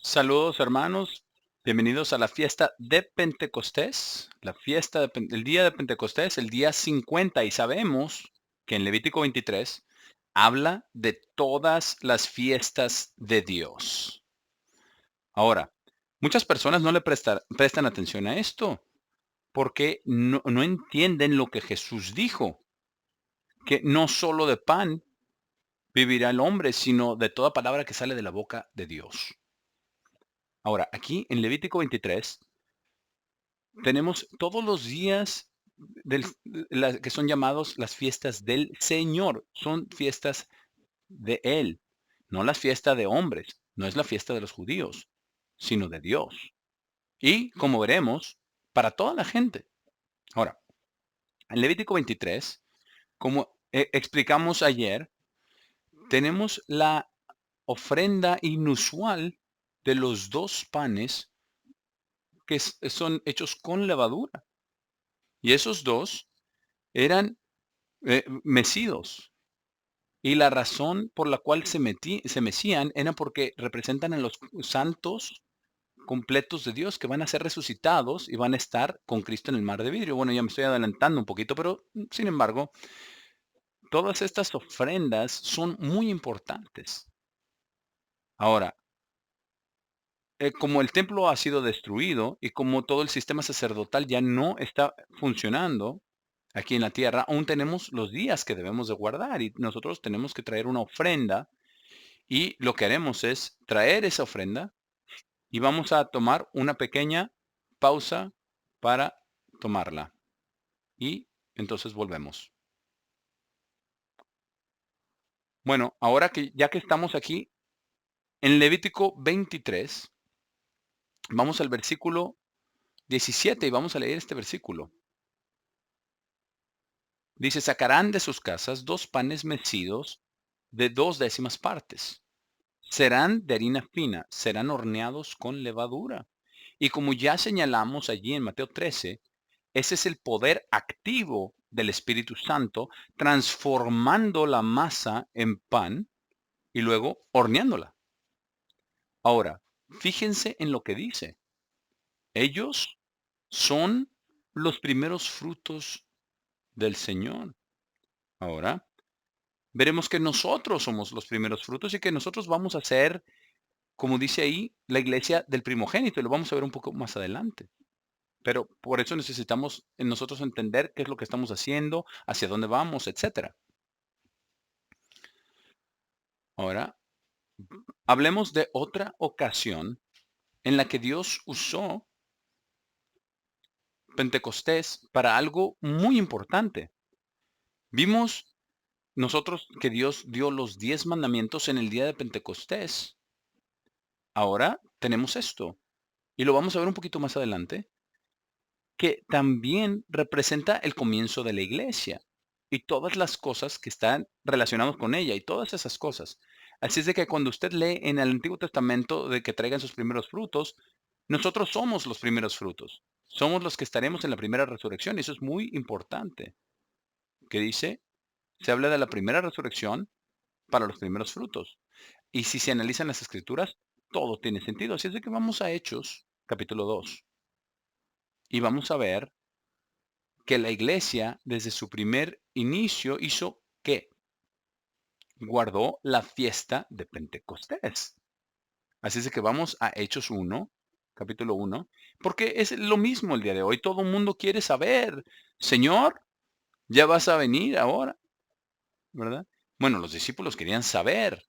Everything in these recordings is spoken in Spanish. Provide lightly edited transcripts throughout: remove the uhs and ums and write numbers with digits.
Saludos hermanos, bienvenidos a la fiesta de Pentecostés, el día de Pentecostés, el día 50 y sabemos que en Levítico 23 habla de todas las fiestas de Dios. Ahora, muchas personas no le prestan atención a esto porque no entienden lo que Jesús dijo, que no solo de pan vivirá el hombre, sino de toda palabra que sale de la boca de Dios. Ahora, aquí en Levítico 23 tenemos todos los días que son llamados las fiestas del Señor. Son fiestas de Él, no las fiestas de hombres. No es la fiesta de los judíos, sino de Dios. Y como veremos, para toda la gente. Ahora, en Levítico 23, como explicamos ayer, tenemos la ofrenda inusual de los dos panes que son hechos con levadura. Y esos dos eran mecidos. Y la razón por la cual se mecían era porque representan a los santos completos de Dios que van a ser resucitados y van a estar con Cristo en el mar de vidrio. Bueno, ya me estoy adelantando un poquito, pero sin embargo, todas estas ofrendas son muy importantes. Ahora, como el templo ha sido destruido y como todo el sistema sacerdotal ya no está funcionando aquí en la tierra, aún tenemos los días que debemos de guardar y nosotros tenemos que traer una ofrenda. Y lo que haremos es traer esa ofrenda y vamos a tomar una pequeña pausa para tomarla. Y entonces volvemos. Bueno, ahora que ya que estamos aquí en Levítico 23, vamos al versículo 17 y vamos a leer este versículo. Dice, sacarán de sus casas 2 panes mecidos de 2 décimas partes. Serán de harina fina, serán horneados con levadura. Y como ya señalamos allí en Mateo 13, ese es el poder activo del Espíritu Santo, transformando la masa en pan y luego horneándola. Ahora, fíjense en lo que dice. Ellos son los primeros frutos del Señor. Ahora, veremos que nosotros somos los primeros frutos y que nosotros vamos a ser, como dice ahí, la iglesia del primogénito, y lo vamos a ver un poco más adelante. Pero por eso necesitamos en nosotros entender qué es lo que estamos haciendo, hacia dónde vamos, etcétera. Ahora, hablemos de otra ocasión en la que Dios usó Pentecostés para algo muy importante. Vimos nosotros que Dios dio los 10 mandamientos en el día de Pentecostés. Ahora tenemos esto, y lo vamos a ver un poquito más adelante, que también representa el comienzo de la iglesia y todas las cosas que están relacionadas con ella y todas esas cosas. Así es de que cuando usted lee en el Antiguo Testamento de que traigan sus primeros frutos, nosotros somos los primeros frutos. Somos los que estaremos en la primera resurrección y eso es muy importante. Que dice, se habla de la primera resurrección para los primeros frutos. Y si se analizan las escrituras, todo tiene sentido. Así es de que vamos a Hechos, capítulo 2, y vamos a ver que la iglesia desde su primer inicio hizo ¿qué? Guardó la fiesta de Pentecostés. Así es de que vamos a Hechos 1, capítulo 1, porque es lo mismo el día de hoy. Todo el mundo quiere saber, Señor, ya vas a venir ahora, ¿verdad? Bueno, los discípulos querían saber,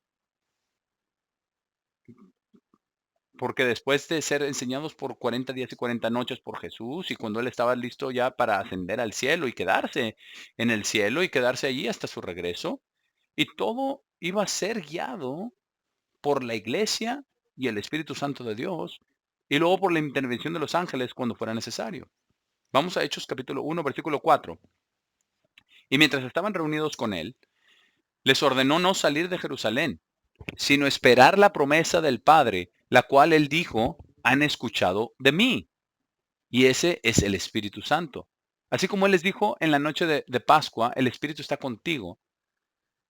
porque después de ser enseñados por 40 días y 40 noches por Jesús, y cuando él estaba listo ya para ascender al cielo y quedarse en el cielo y quedarse allí hasta su regreso, y todo iba a ser guiado por la iglesia y el Espíritu Santo de Dios, y luego por la intervención de los ángeles cuando fuera necesario. Vamos a Hechos capítulo 1, versículo 4. Y mientras estaban reunidos con él, les ordenó no salir de Jerusalén, sino esperar la promesa del Padre, la cual él dijo, han escuchado de mí. Y ese es el Espíritu Santo. Así como él les dijo en la noche de Pascua, el Espíritu está contigo.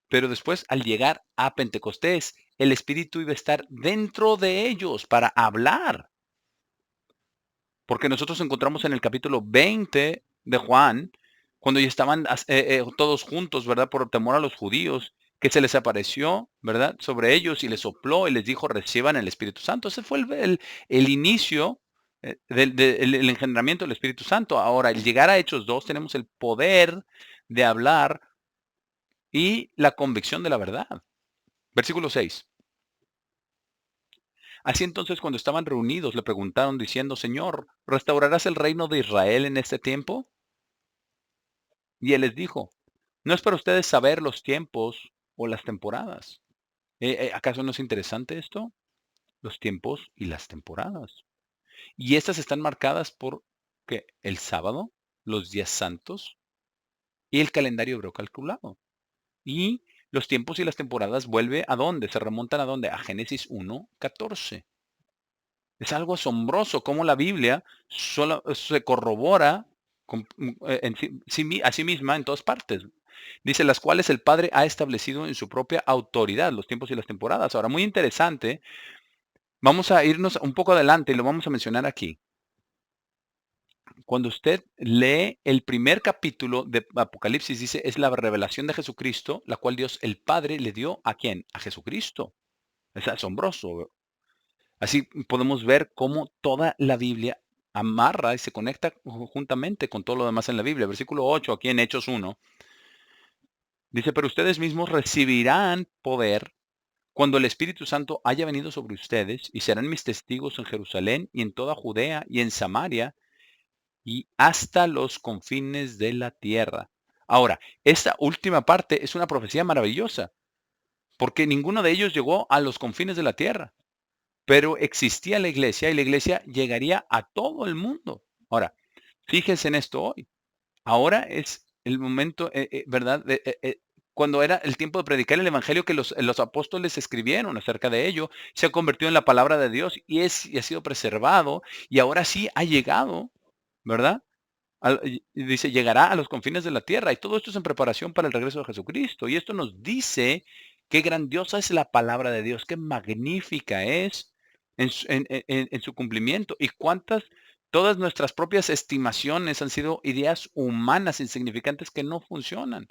Pero después, al llegar a Pentecostés, el Espíritu iba a estar dentro de ellos para hablar. Porque nosotros encontramos en el capítulo 20 de Juan, cuando ya estaban todos juntos, ¿verdad? Por temor a los judíos, que se les apareció, ¿verdad? Sobre ellos y les sopló y les dijo, reciban el Espíritu Santo. Ese fue el inicio el engendramiento del Espíritu Santo. Ahora, al llegar a Hechos 2, tenemos el poder de hablar y la convicción de la verdad. Versículo 6. Así entonces, cuando estaban reunidos, le preguntaron diciendo, Señor, ¿restaurarás el reino de Israel en este tiempo? Y él les dijo, no es para ustedes saber los tiempos o las temporadas. ¿Acaso no es interesante esto? Los tiempos y las temporadas. Y estas están marcadas por ¿qué? El sábado, los días santos y el calendario hebreo calculado. Y los tiempos y las temporadas vuelve ¿a dónde? Se remontan ¿a dónde? A Génesis 1:14. Es algo asombroso cómo la Biblia solo se corrobora a sí misma en todas partes. Dice, las cuales el Padre ha establecido en su propia autoridad, los tiempos y las temporadas. Ahora, muy interesante, vamos a irnos un poco adelante y lo vamos a mencionar aquí. Cuando usted lee el primer capítulo de Apocalipsis, dice, es la revelación de Jesucristo, la cual Dios el Padre le dio ¿a quién? A Jesucristo. Es asombroso. Así podemos ver cómo toda la Biblia amarra y se conecta juntamente con todo lo demás en la Biblia. Versículo 8, aquí en Hechos 1, dice, pero ustedes mismos recibirán poder cuando el Espíritu Santo haya venido sobre ustedes y serán mis testigos en Jerusalén y en toda Judea y en Samaria y hasta los confines de la tierra. Ahora, esta última parte es una profecía maravillosa, porque ninguno de ellos llegó a los confines de la tierra. Pero existía la iglesia y la iglesia llegaría a todo el mundo. Ahora, fíjense en esto hoy. Ahora es el momento, ¿verdad? Cuando era el tiempo de predicar el evangelio que los apóstoles escribieron acerca de ello, se ha convertido en la palabra de Dios y ha sido preservado y ahora sí ha llegado, ¿verdad? Y dice, llegará a los confines de la tierra y todo esto es en preparación para el regreso de Jesucristo. Y esto nos dice qué grandiosa es la palabra de Dios, qué magnífica es en su cumplimiento y cuántas, todas nuestras propias estimaciones han sido ideas humanas insignificantes que no funcionan.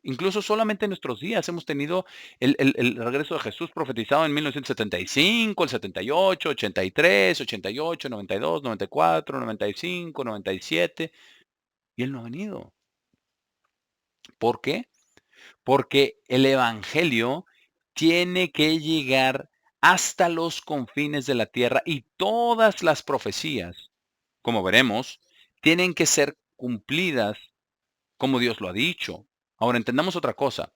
Incluso solamente en nuestros días hemos tenido el regreso de Jesús profetizado en 1975, el 78, 83, 88, 92, 94, 95, 97, y Él no ha venido. ¿Por qué? Porque el Evangelio tiene que llegar hasta los confines de la tierra y todas las profecías, como veremos, tienen que ser cumplidas como Dios lo ha dicho. Ahora entendamos otra cosa.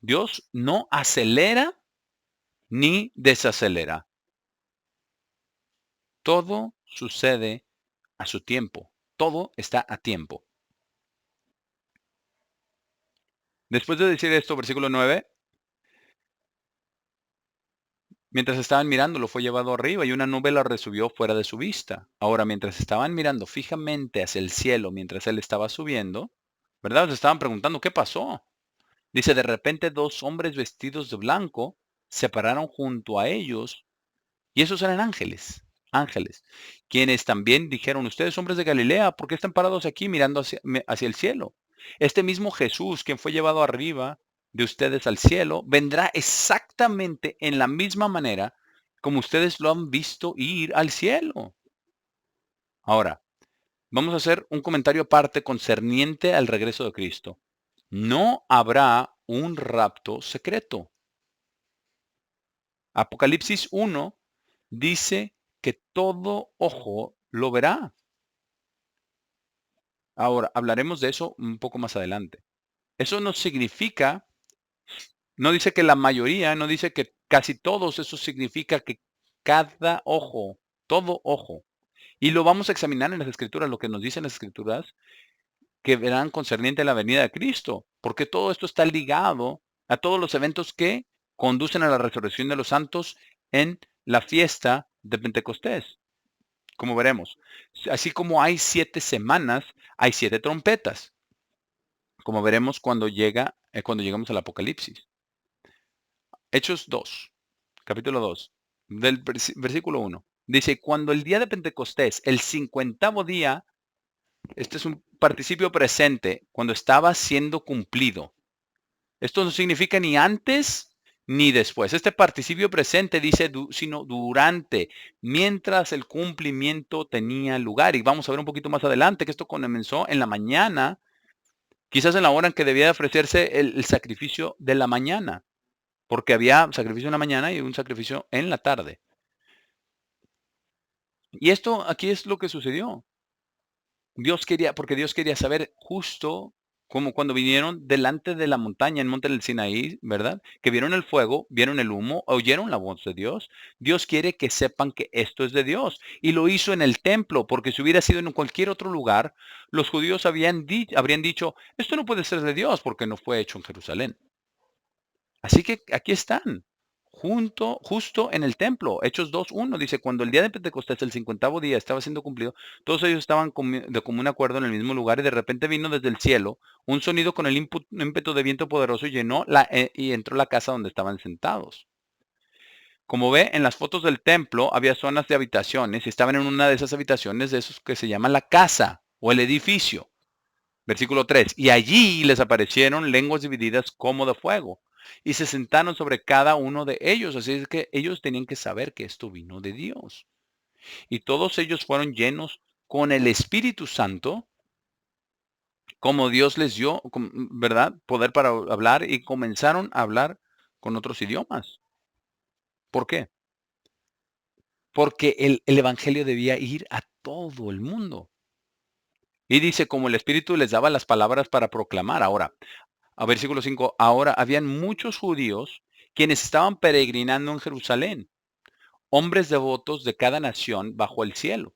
Dios no acelera ni desacelera. Todo sucede a su tiempo. Todo está a tiempo. Después de decir esto, versículo 9, mientras estaban mirando, lo fue llevado arriba y una nube lo resubió fuera de su vista. Ahora, mientras estaban mirando fijamente hacia el cielo, mientras él estaba subiendo, ¿verdad? Se estaban preguntando, ¿qué pasó? Dice, de repente dos hombres vestidos de blanco se pararon junto a ellos. Y esos eran ángeles, ángeles, quienes también dijeron, ustedes hombres de Galilea, ¿por qué están parados aquí mirando hacia el cielo? Este mismo Jesús, quien fue llevado arriba de ustedes al cielo, vendrá exactamente en la misma manera como ustedes lo han visto ir al cielo. Ahora, vamos a hacer un comentario aparte concerniente al regreso de Cristo. No habrá un rapto secreto. Apocalipsis 1 dice que todo ojo lo verá. Ahora, hablaremos de eso un poco más adelante. Eso no significa, no dice que la mayoría, no dice que casi todos, eso significa que cada ojo, todo ojo. Y lo vamos a examinar en las escrituras, lo que nos dicen las escrituras, que verán concerniente a la venida de Cristo, porque todo esto está ligado a todos los eventos que conducen a la resurrección de los santos en la fiesta de Pentecostés. Como veremos. Así como hay 7 semanas, hay 7 trompetas. como veremos cuando llegamos al Apocalipsis. Hechos 2, capítulo 2, del versículo 1. Dice, cuando el día de Pentecostés, el 50º día, este es un participio presente, cuando estaba siendo cumplido. Esto no significa ni antes ni después. Este participio presente dice sino durante, mientras el cumplimiento tenía lugar. Y vamos a ver un poquito más adelante que esto comenzó en la mañana, quizás en la hora en que debía de ofrecerse el sacrificio de la mañana, porque había sacrificio en la mañana y un sacrificio en la tarde. Y esto aquí es lo que sucedió. Porque Dios quería saber justo como cuando vinieron delante de la montaña, en monte del Sinaí, ¿verdad? Que vieron el fuego, vieron el humo, oyeron la voz de Dios. Dios quiere que sepan que esto es de Dios. Y lo hizo en el templo, porque si hubiera sido en cualquier otro lugar, los judíos habrían dicho, esto no puede ser de Dios porque no fue hecho en Jerusalén. Así que aquí están, justo en el templo. Hechos 2:1 dice, cuando el día de Pentecostés, el 50º día, estaba siendo cumplido, todos ellos estaban de común acuerdo en el mismo lugar y de repente vino desde el cielo un sonido con el ímpetu de viento poderoso y y entró la casa donde estaban sentados. Como ve, en las fotos del templo había zonas de habitaciones y estaban en una de esas habitaciones de esos que se llama la casa o el edificio. Versículo 3. Y allí les aparecieron lenguas divididas como de fuego, y se sentaron sobre cada uno de ellos. Así es que ellos tenían que saber que esto vino de Dios. Y todos ellos fueron llenos con el Espíritu Santo, como Dios les dio, ¿verdad? Poder para hablar, y comenzaron a hablar con otros idiomas. ¿Por qué? Porque el Evangelio debía ir a todo el mundo. Y dice, como el Espíritu les daba las palabras para proclamar. Ahora, a versículo 5, ahora habían muchos judíos quienes estaban peregrinando en Jerusalén, hombres devotos de cada nación bajo el cielo.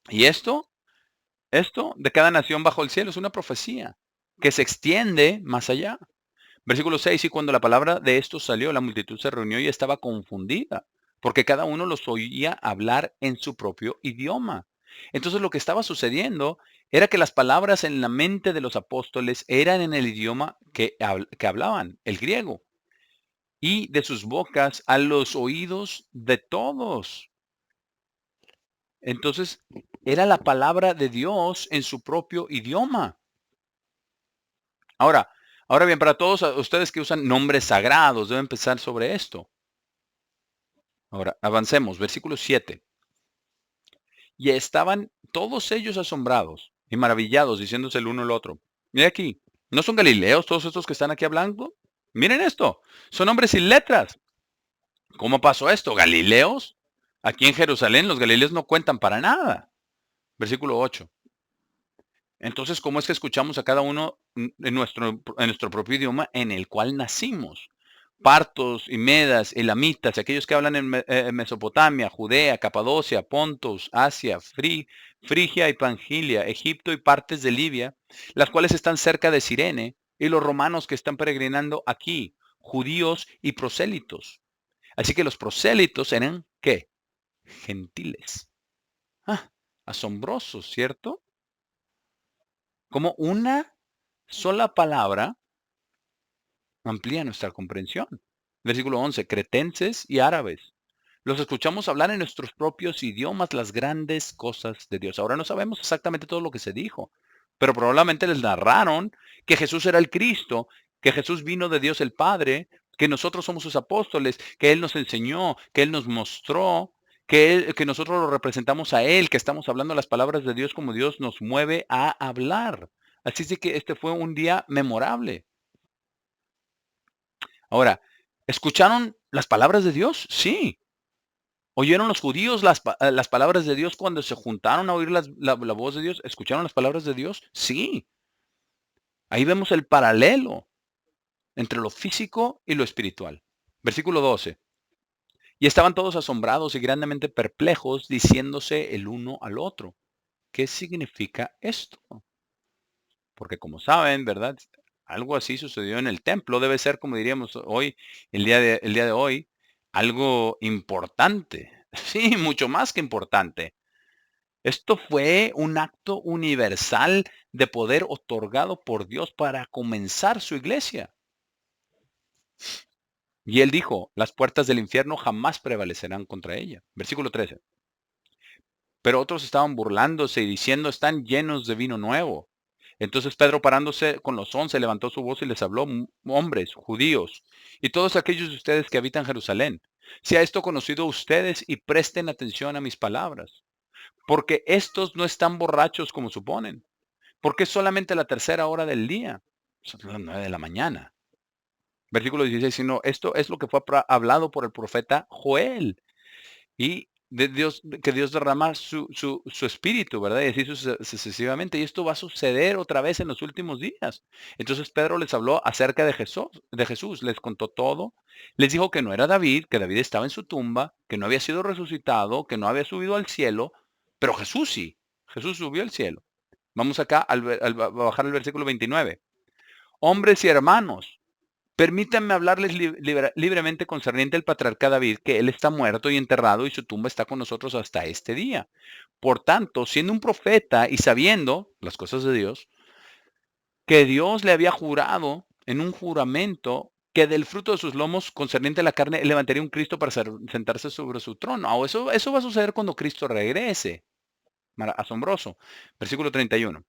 Y esto de cada nación bajo el cielo es una profecía que se extiende más allá. Versículo 6, y cuando la palabra de esto salió, la multitud se reunió y estaba confundida, porque cada uno los oía hablar en su propio idioma. Entonces lo que estaba sucediendo era que las palabras en la mente de los apóstoles eran en el idioma que hablaban, el griego, y de sus bocas a los oídos de todos. Entonces era la palabra de Dios en su propio idioma. Ahora, ahora bien, para todos ustedes que usan nombres sagrados, deben pensar sobre esto. Ahora, avancemos, versículo 7. Y estaban todos ellos asombrados y maravillados, diciéndose el uno al otro. Mira aquí, ¿no son galileos todos estos que están aquí hablando? Miren esto, son hombres sin letras. ¿Cómo pasó esto? ¿Galileos? Aquí en Jerusalén los galileos no cuentan para nada. Versículo 8. Entonces, ¿cómo es que escuchamos a cada uno en nuestro propio idioma en el cual nacimos? Partos y medas, elamitas, aquellos que hablan en Mesopotamia, Judea, Capadocia, Pontos, Asia, Frigia y Panfilia, Egipto y partes de Libia, las cuales están cerca de Cirene, y los romanos que están peregrinando aquí, judíos y prosélitos. Así que los prosélitos eran, ¿qué? Gentiles. Ah, asombrosos, ¿cierto? Como una sola palabra amplía nuestra comprensión. Versículo 11, cretenses y árabes. Los escuchamos hablar en nuestros propios idiomas las grandes cosas de Dios. Ahora no sabemos exactamente todo lo que se dijo, pero probablemente les narraron que Jesús era el Cristo, que Jesús vino de Dios el Padre, que nosotros somos sus apóstoles, que Él nos enseñó, que Él nos mostró, que nosotros lo representamos a Él, que estamos hablando las palabras de Dios como Dios nos mueve a hablar. Así es que este fue un día memorable. Ahora, ¿escucharon las palabras de Dios? Sí. ¿Oyeron los judíos las palabras de Dios cuando se juntaron a oír la voz de Dios? ¿Escucharon las palabras de Dios? Sí. Ahí vemos el paralelo entre lo físico y lo espiritual. Versículo 12. Y estaban todos asombrados y grandemente perplejos, diciéndose el uno al otro, ¿qué significa esto? Porque como saben, ¿verdad? Algo así sucedió en el templo. Debe ser, como diríamos hoy, el día de hoy, algo importante. Sí, mucho más que importante. Esto fue un acto universal de poder otorgado por Dios para comenzar su iglesia. Y él dijo, las puertas del infierno jamás prevalecerán contra ella. Versículo 13. Pero otros estaban burlándose y diciendo, están llenos de vino nuevo. Entonces Pedro, parándose con los 11, levantó su voz y les habló, hombres, judíos, y todos aquellos de ustedes que habitan Jerusalén. Sea esto conocido a ustedes y presten atención a mis palabras, porque estos no están borrachos como suponen, porque es solamente la tercera hora del día, son las 9 de la mañana. Versículo 16, sino esto es lo que fue hablado por el profeta Joel. Y de Dios, que Dios derrama su espíritu, ¿verdad? Y así sucesivamente. Y esto va a suceder otra vez en los últimos días. Entonces Pedro les habló acerca de Jesús, les contó todo. Les dijo que no era David, que David estaba en su tumba, que no había sido resucitado, que no había subido al cielo, pero Jesús sí. Jesús subió al cielo. Vamos acá a bajar el versículo 29. Hombres y hermanos, permítanme hablarles libremente concerniente al patriarca David, que él está muerto y enterrado y su tumba está con nosotros hasta este día. Por tanto, siendo un profeta y sabiendo las cosas de Dios, que Dios le había jurado en un juramento que del fruto de sus lomos concerniente a la carne él levantaría un Cristo para sentarse sobre su trono. Eso va a suceder cuando Cristo regrese. Asombroso. Versículo 31.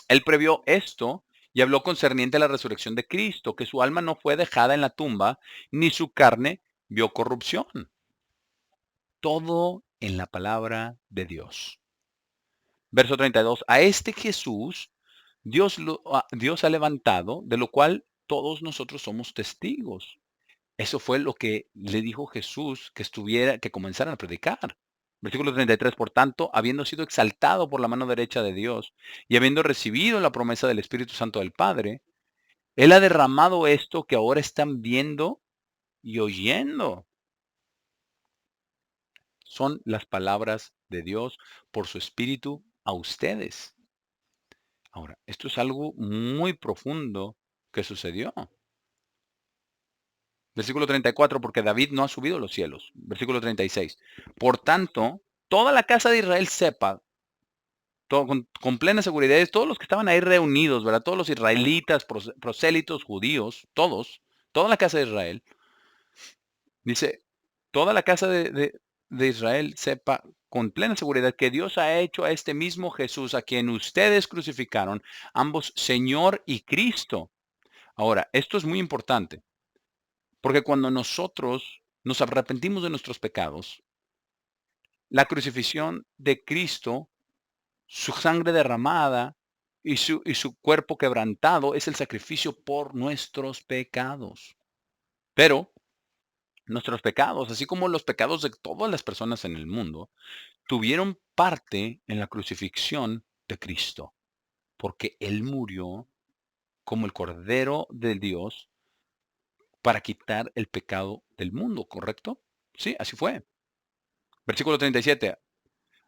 Él previó esto y habló concerniente a la resurrección de Cristo, que su alma no fue dejada en la tumba, ni su carne vio corrupción. Todo en la palabra de Dios. Verso 32. A este Jesús Dios ha levantado, de lo cual todos nosotros somos testigos. Eso fue lo que le dijo Jesús que comenzaran a predicar. Versículo 33, por tanto, habiendo sido exaltado por la mano derecha de Dios y habiendo recibido la promesa del Espíritu Santo del Padre, Él ha derramado esto que ahora están viendo y oyendo. Son las palabras de Dios por su Espíritu a ustedes. Ahora, esto es algo muy profundo que sucedió. Versículo 34, porque David no ha subido a los cielos. Versículo 36. Por tanto, toda la casa de Israel sepa, con plena seguridad, todos los que estaban ahí reunidos, ¿verdad? Todos los israelitas, prosélitos, judíos, toda la casa de Israel, dice, toda la casa de Israel sepa con plena seguridad que Dios ha hecho a este mismo Jesús, a quien ustedes crucificaron, ambos Señor y Cristo. Ahora, esto es muy importante, porque cuando nosotros nos arrepentimos de nuestros pecados, la crucifixión de Cristo, su sangre derramada y su cuerpo quebrantado es el sacrificio por nuestros pecados. Pero nuestros pecados, así como los pecados de todas las personas en el mundo, tuvieron parte en la crucifixión de Cristo, porque Él murió como el Cordero de Dios para quitar el pecado del mundo, ¿correcto? Sí, así fue. Versículo 37.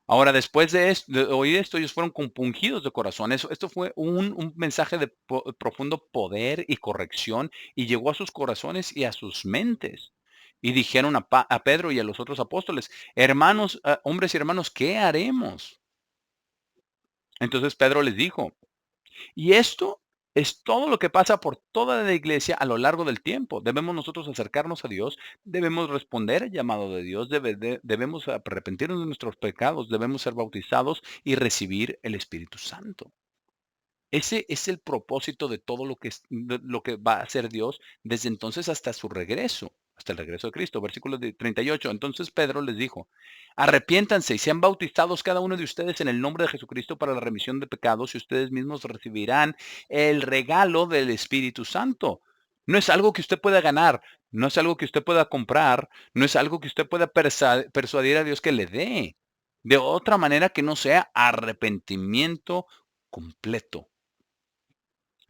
Ahora, después de oír esto, ellos fueron compungidos de corazón. Esto fue un mensaje de profundo poder y corrección y llegó a sus corazones y a sus mentes. Y dijeron a Pedro y a los otros apóstoles, hermanos, hombres y hermanos, ¿qué haremos? Entonces Pedro les dijo, y esto es todo lo que pasa por toda la iglesia a lo largo del tiempo. Debemos nosotros acercarnos a Dios, debemos responder al llamado de Dios, debemos arrepentirnos de nuestros pecados, debemos ser bautizados y recibir el Espíritu Santo. Ese es el propósito de todo lo que va a hacer Dios desde entonces hasta su regreso, hasta el regreso de Cristo. Versículo 38. Entonces Pedro les dijo, arrepiéntanse y sean bautizados cada uno de ustedes en el nombre de Jesucristo para la remisión de pecados y ustedes mismos recibirán el regalo del Espíritu Santo. No es algo que usted pueda ganar, no es algo que usted pueda comprar, no es algo que usted pueda persuadir a Dios que le dé. De otra manera que no sea arrepentimiento completo.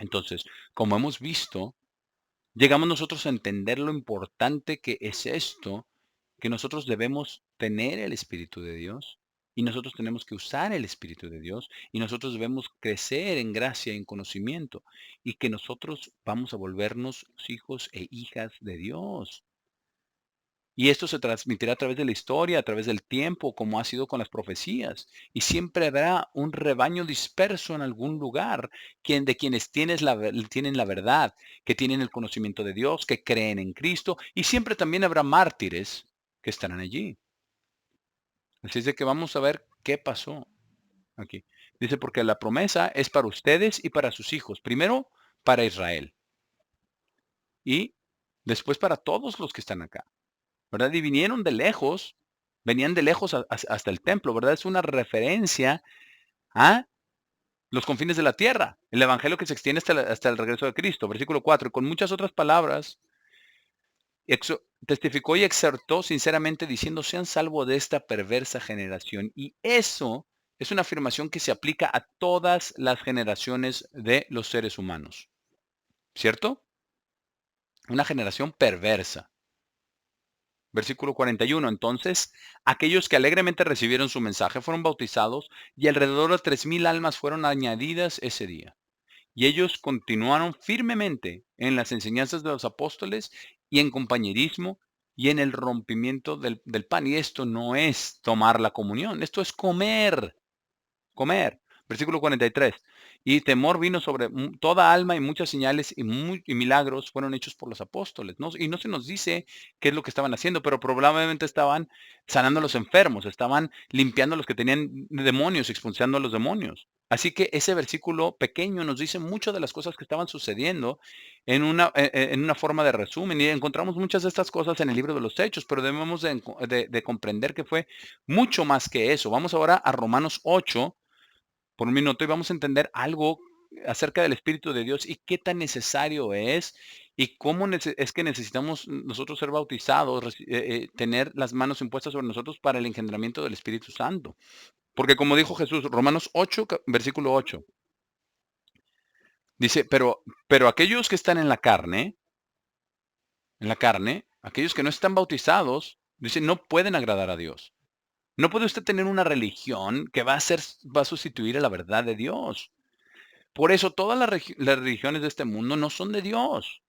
Entonces, como hemos visto, llegamos nosotros a entender lo importante que es esto, que nosotros debemos tener el Espíritu de Dios y nosotros tenemos que usar el Espíritu de Dios y nosotros debemos crecer en gracia y en conocimiento y que nosotros vamos a volvernos hijos e hijas de Dios. Y esto se transmitirá a través de la historia, a través del tiempo, como ha sido con las profecías. Y siempre habrá un rebaño disperso en algún lugar, de quienes tienen la verdad, que tienen el conocimiento de Dios, que creen en Cristo. Y siempre también habrá mártires que estarán allí. Así es de que vamos a ver qué pasó aquí. Dice, porque la promesa es para ustedes y para sus hijos. Primero, para Israel. Y después para todos los que están acá. ¿Verdad? Y vinieron de lejos, venían de lejos hasta el templo, ¿verdad? Es una referencia a los confines de la tierra, el evangelio que se extiende hasta el regreso de Cristo. Versículo 4. Y con muchas otras palabras, testificó y exhortó sinceramente diciendo, sean salvos de esta perversa generación. Y eso es una afirmación que se aplica a todas las generaciones de los seres humanos, ¿cierto? Una generación perversa. Versículo 41. Entonces, aquellos que alegremente recibieron su mensaje fueron bautizados y alrededor de 3,000 almas fueron añadidas ese día. Y ellos continuaron firmemente en las enseñanzas de los apóstoles y en compañerismo y en el rompimiento del pan. Y esto no es tomar la comunión, esto es comer. Versículo 43. Y temor vino sobre toda alma y muchas señales y milagros fueron hechos por los apóstoles, ¿no? Y no se nos dice qué es lo que estaban haciendo, pero probablemente estaban sanando a los enfermos, estaban limpiando a los que tenían demonios, expulsando a los demonios. Así que ese versículo pequeño nos dice mucho de las cosas que estaban sucediendo en una forma de resumen. Y encontramos muchas de estas cosas en el libro de los Hechos, pero debemos de comprender que fue mucho más que eso. Vamos ahora a Romanos 8 por un minuto y vamos a entender algo acerca del Espíritu de Dios y qué tan necesario es y cómo es que necesitamos nosotros ser bautizados, tener las manos impuestas sobre nosotros para el engendramiento del Espíritu Santo. Porque como dijo Jesús, Romanos 8, versículo 8, dice, pero aquellos que están en la carne, aquellos que no están bautizados, dice, no pueden agradar a Dios. No puede usted tener una religión que va a sustituir a la verdad de Dios. Por eso todas las religiones de este mundo no son de Dios.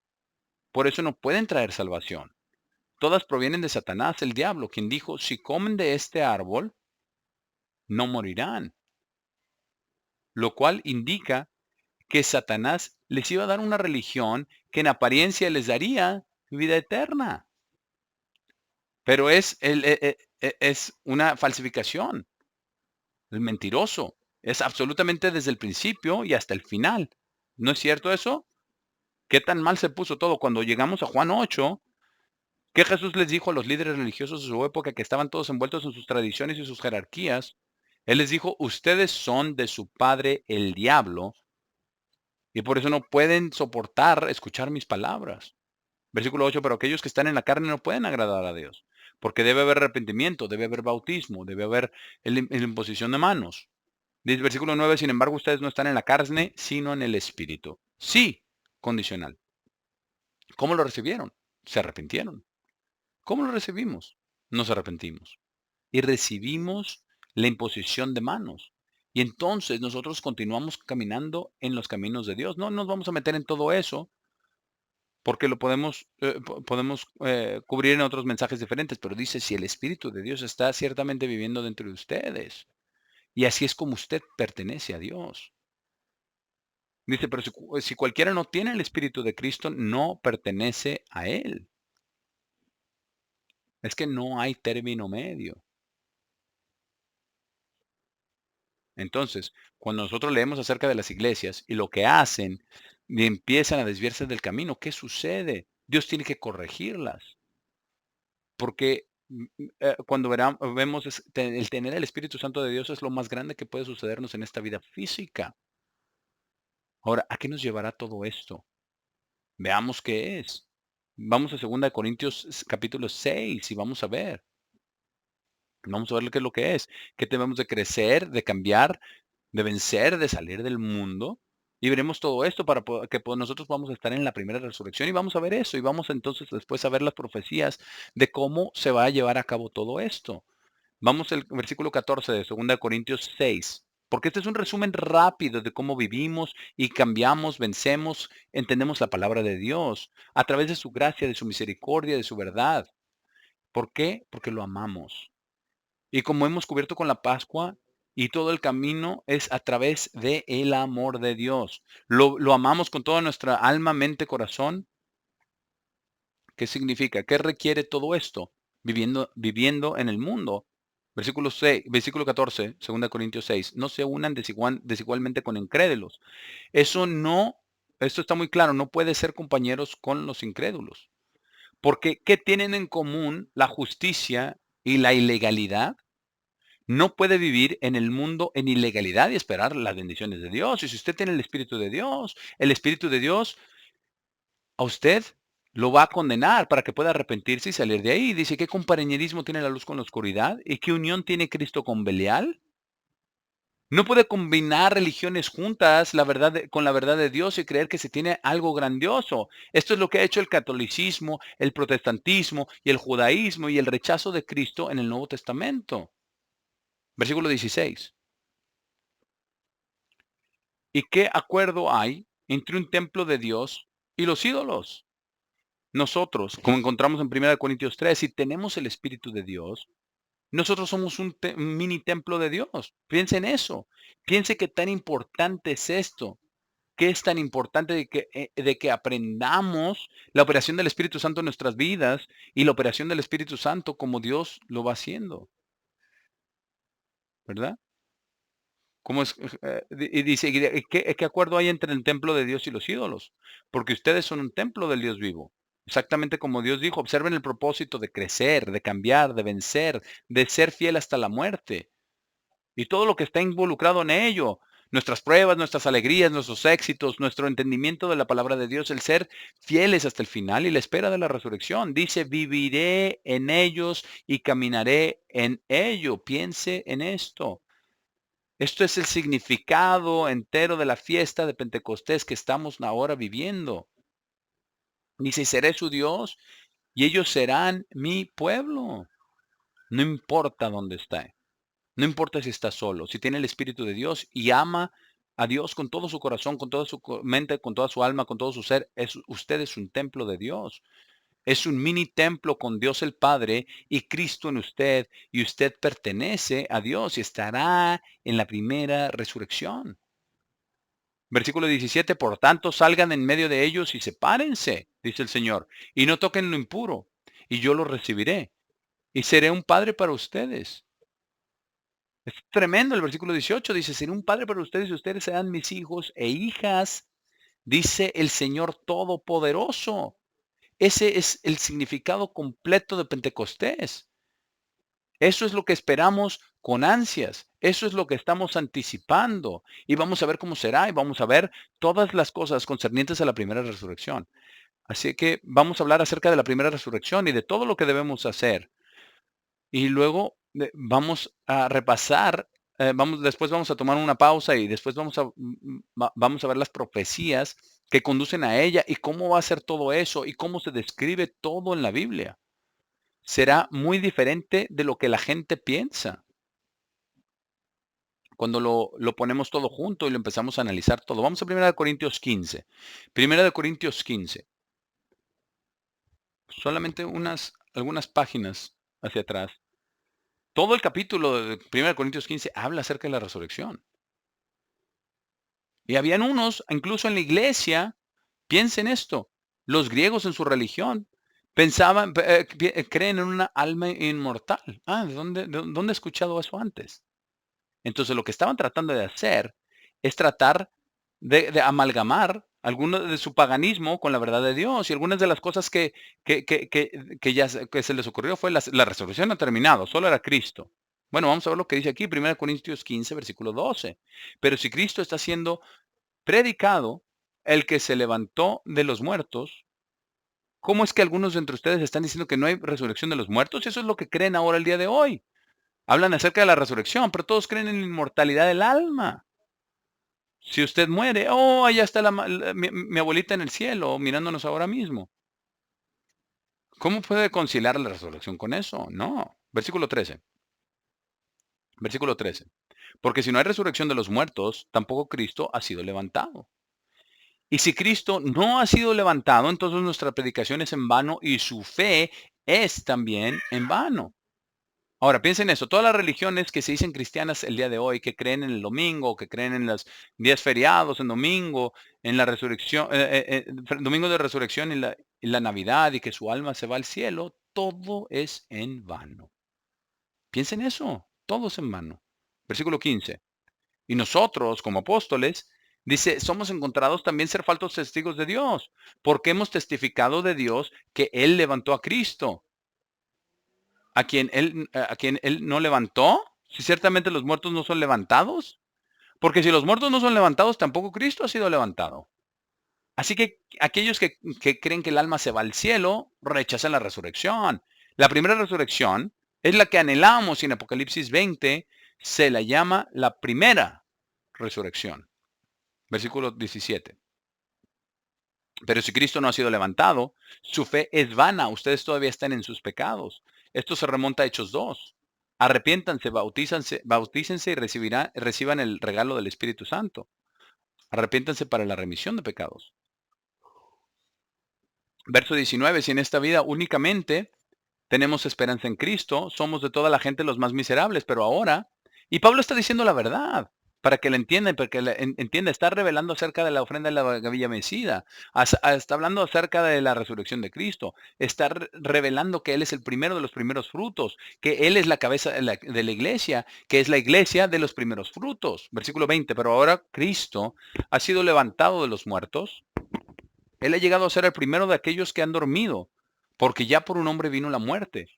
Por eso no pueden traer salvación. Todas provienen de Satanás, el diablo, quien dijo, si comen de este árbol, no morirán. Lo cual indica que Satanás les iba a dar una religión que en apariencia les daría vida eterna. Pero es una falsificación, es mentiroso. Es absolutamente desde el principio y hasta el final. ¿No es cierto eso? ¿Qué tan mal se puso todo? Cuando llegamos a Juan 8, ¿qué Jesús les dijo a los líderes religiosos de su época que estaban todos envueltos en sus tradiciones y sus jerarquías? Él les dijo, ustedes son de su padre el diablo y por eso no pueden soportar escuchar mis palabras. Versículo 8, pero aquellos que están en la carne no pueden agradar a Dios, porque debe haber arrepentimiento, debe haber bautismo, debe haber la imposición de manos. Dice versículo 9, sin embargo, ustedes no están en la carne, sino en el Espíritu. Sí, condicional. ¿Cómo lo recibieron? Se arrepintieron. ¿Cómo lo recibimos? Nos arrepentimos. Y recibimos la imposición de manos. Y entonces nosotros continuamos caminando en los caminos de Dios. No nos vamos a meter en todo eso porque lo podemos cubrir en otros mensajes diferentes. Pero dice, si el Espíritu de Dios está ciertamente viviendo dentro de ustedes. Y así es como usted pertenece a Dios. Dice, pero si cualquiera no tiene el Espíritu de Cristo, no pertenece a Él. Es que no hay término medio. Entonces, cuando nosotros leemos acerca de las iglesias y lo que hacen y empiezan a desviarse del camino, ¿qué sucede? Dios tiene que corregirlas, porque cuando vemos el tener el Espíritu Santo de Dios es lo más grande que puede sucedernos en esta vida física. Ahora, ¿a qué nos llevará todo esto? Veamos qué es. Vamos a 2 Corintios capítulo 6 y vamos a ver. Vamos a ver qué es lo que es. Que debemos de crecer, de cambiar, de vencer, de salir del mundo. Y veremos todo esto para que nosotros vamos a estar en la primera resurrección y vamos a ver eso. Y vamos entonces después a ver las profecías de cómo se va a llevar a cabo todo esto. Vamos al versículo 14 de 2 Corintios 6. Porque este es un resumen rápido de cómo vivimos y cambiamos, vencemos, entendemos la palabra de Dios a través de su gracia, de su misericordia, de su verdad. ¿Por qué? Porque lo amamos. Y como hemos cubierto con la Pascua, y todo el camino es a través de el amor de Dios. Lo amamos con toda nuestra alma, mente, corazón. ¿Qué significa? ¿Qué requiere todo esto? Viviendo en el mundo. Versículo 6, versículo 14, 2 Corintios 6. No se unan desigualmente con incrédulos. Eso no, esto está muy claro, no puede ser compañeros con los incrédulos. Porque ¿qué tienen en común la justicia y la ilegalidad? No puede vivir en el mundo en ilegalidad y esperar las bendiciones de Dios. Y si usted tiene el Espíritu de Dios a usted lo va a condenar para que pueda arrepentirse y salir de ahí. Dice, ¿qué compañerismo tiene la luz con la oscuridad? ¿Y qué unión tiene Cristo con Belial? No puede combinar religiones juntas con la verdad de Dios y creer que se tiene algo grandioso. Esto es lo que ha hecho el catolicismo, el protestantismo y el judaísmo y el rechazo de Cristo en el Nuevo Testamento. Versículo 16. ¿Y qué acuerdo hay entre un templo de Dios y los ídolos? Nosotros, como encontramos en 1 Corintios 3, si tenemos el Espíritu de Dios, nosotros somos un mini templo de Dios. Piense en eso. Piense qué tan importante es esto. ¿Qué es tan importante de que aprendamos la operación del Espíritu Santo en nuestras vidas y la operación del Espíritu Santo como Dios lo va haciendo? ¿Verdad? ¿Cómo es? Y dice, ¿qué acuerdo hay entre el templo de Dios y los ídolos? Porque ustedes son un templo del Dios vivo. Exactamente como Dios dijo, observen el propósito de crecer, de cambiar, de vencer, de ser fiel hasta la muerte. Y todo lo que está involucrado en ello, nuestras pruebas, nuestras alegrías, nuestros éxitos, nuestro entendimiento de la palabra de Dios, el ser fieles hasta el final y la espera de la resurrección. Dice, viviré en ellos y caminaré en ello. Piense en esto. Esto es el significado entero de la fiesta de Pentecostés que estamos ahora viviendo. Dice, seré su Dios y ellos serán mi pueblo. No importa dónde esté. No importa si está solo, si tiene el Espíritu de Dios y ama a Dios con todo su corazón, con toda su mente, con toda su alma, con todo su ser, usted es un templo de Dios. Es un mini templo con Dios el Padre y Cristo en usted, y usted pertenece a Dios y estará en la primera resurrección. Versículo 17, por tanto salgan en medio de ellos y sepárense, dice el Señor, y no toquen lo impuro, y yo los recibiré, y seré un padre para ustedes. Es tremendo el versículo 18, dice, seré un padre para ustedes y ustedes serán mis hijos e hijas, dice el Señor Todopoderoso. Ese es el significado completo de Pentecostés. Eso es lo que esperamos con ansias. Eso es lo que estamos anticipando. Y vamos a ver cómo será y vamos a ver todas las cosas concernientes a la primera resurrección. Así que vamos a hablar acerca de la primera resurrección y de todo lo que debemos hacer. Y luego vamos a repasar, después vamos a tomar una pausa y después vamos a ver las profecías que conducen a ella y cómo va a ser todo eso y cómo se describe todo en la Biblia. Será muy diferente de lo que la gente piensa cuando lo ponemos todo junto y lo empezamos a analizar todo. Vamos a 1 Corintios 15. 1 Corintios 15. Solamente algunas páginas hacia atrás. Todo el capítulo de 1 Corintios 15 habla acerca de la resurrección. Y habían unos, incluso en la iglesia, piensen esto, los griegos en su religión creen en una alma inmortal. ¿De dónde he escuchado eso antes? Entonces lo que estaban tratando de hacer es tratar de amalgamar alguno de su paganismo con la verdad de Dios. Y algunas de las cosas que se les ocurrió fue la resurrección no ha terminado, solo era Cristo. Bueno, vamos a ver lo que dice aquí, 1 Corintios 15, versículo 12. Pero si Cristo está siendo predicado, el que se levantó de los muertos, ¿cómo es que algunos de entre ustedes están diciendo que no hay resurrección de los muertos? Eso es lo que creen ahora el día de hoy. Hablan acerca de la resurrección, pero todos creen en la inmortalidad del alma. Si usted muere, allá está mi abuelita en el cielo mirándonos ahora mismo. ¿Cómo puede conciliar la resurrección con eso? No. Versículo 13. Versículo 13. Porque si no hay resurrección de los muertos, tampoco Cristo ha sido levantado. Y si Cristo no ha sido levantado, entonces nuestra predicación es en vano y su fe es también en vano. Ahora, piensen eso, todas las religiones que se dicen cristianas el día de hoy, que creen en el domingo, que creen en los días feriados, en domingo, en la resurrección, domingo de resurrección y la Navidad y que su alma se va al cielo, todo es en vano. Piensen eso, todo es en vano. Versículo 15. Y nosotros, como apóstoles, dice, somos encontrados también ser falsos testigos de Dios, porque hemos testificado de Dios que Él levantó a Cristo, a quien él no levantó, si ciertamente los muertos no son levantados, porque si los muertos no son levantados, tampoco Cristo ha sido levantado. Así que aquellos que creen que el alma se va al cielo, rechazan la resurrección. La primera resurrección es la que anhelamos y en Apocalipsis 20 se la llama la primera resurrección. Versículo 17. Pero si Cristo no ha sido levantado, su fe es vana. Ustedes todavía están en sus pecados. Esto se remonta a Hechos 2. Arrepiéntanse, bautícense y reciban el regalo del Espíritu Santo. Arrepiéntanse para la remisión de pecados. Verso 19. Si en esta vida únicamente tenemos esperanza en Cristo, somos de toda la gente los más miserables, pero ahora, y Pablo está diciendo la verdad, para que la entienda y para que la entienda, está revelando acerca de la ofrenda de la gavilla mecida, está hablando acerca de la resurrección de Cristo, está revelando que Él es el primero de los primeros frutos, que Él es la cabeza de la iglesia, que es la iglesia de los primeros frutos. Versículo 20, pero ahora Cristo ha sido levantado de los muertos, Él ha llegado a ser el primero de aquellos que han dormido, porque ya por un hombre vino la muerte.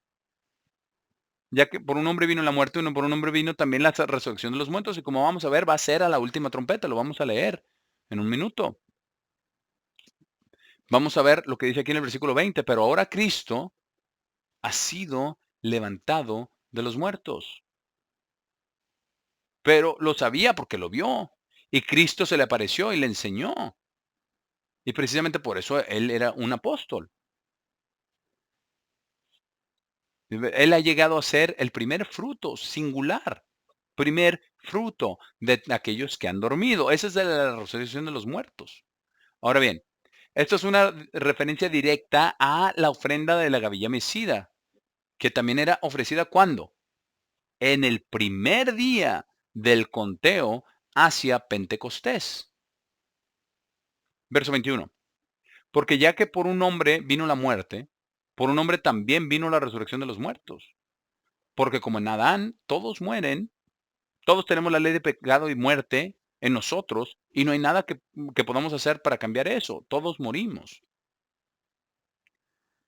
Ya que por un hombre vino la muerte, por un hombre vino también la resurrección de los muertos. Y como vamos a ver, va a ser a la última trompeta. Lo vamos a leer en un minuto. Vamos a ver lo que dice aquí en el versículo 20. Pero ahora Cristo ha sido levantado de los muertos. Pero lo sabía porque lo vio. Y Cristo se le apareció y le enseñó. Y precisamente por eso él era un apóstol. Él ha llegado a ser el primer fruto singular. Primer fruto de aquellos que han dormido. Esa es de la resurrección de los muertos. Ahora bien, esto es una referencia directa a la ofrenda de la gavilla mecida, que también era ofrecida ¿cuándo? En el primer día del conteo hacia Pentecostés. Verso 21. Porque ya que por un hombre vino la muerte, por un hombre también vino la resurrección de los muertos. Porque como en Adán todos mueren, todos tenemos la ley de pecado y muerte en nosotros y no hay nada que podamos hacer para cambiar eso. Todos morimos.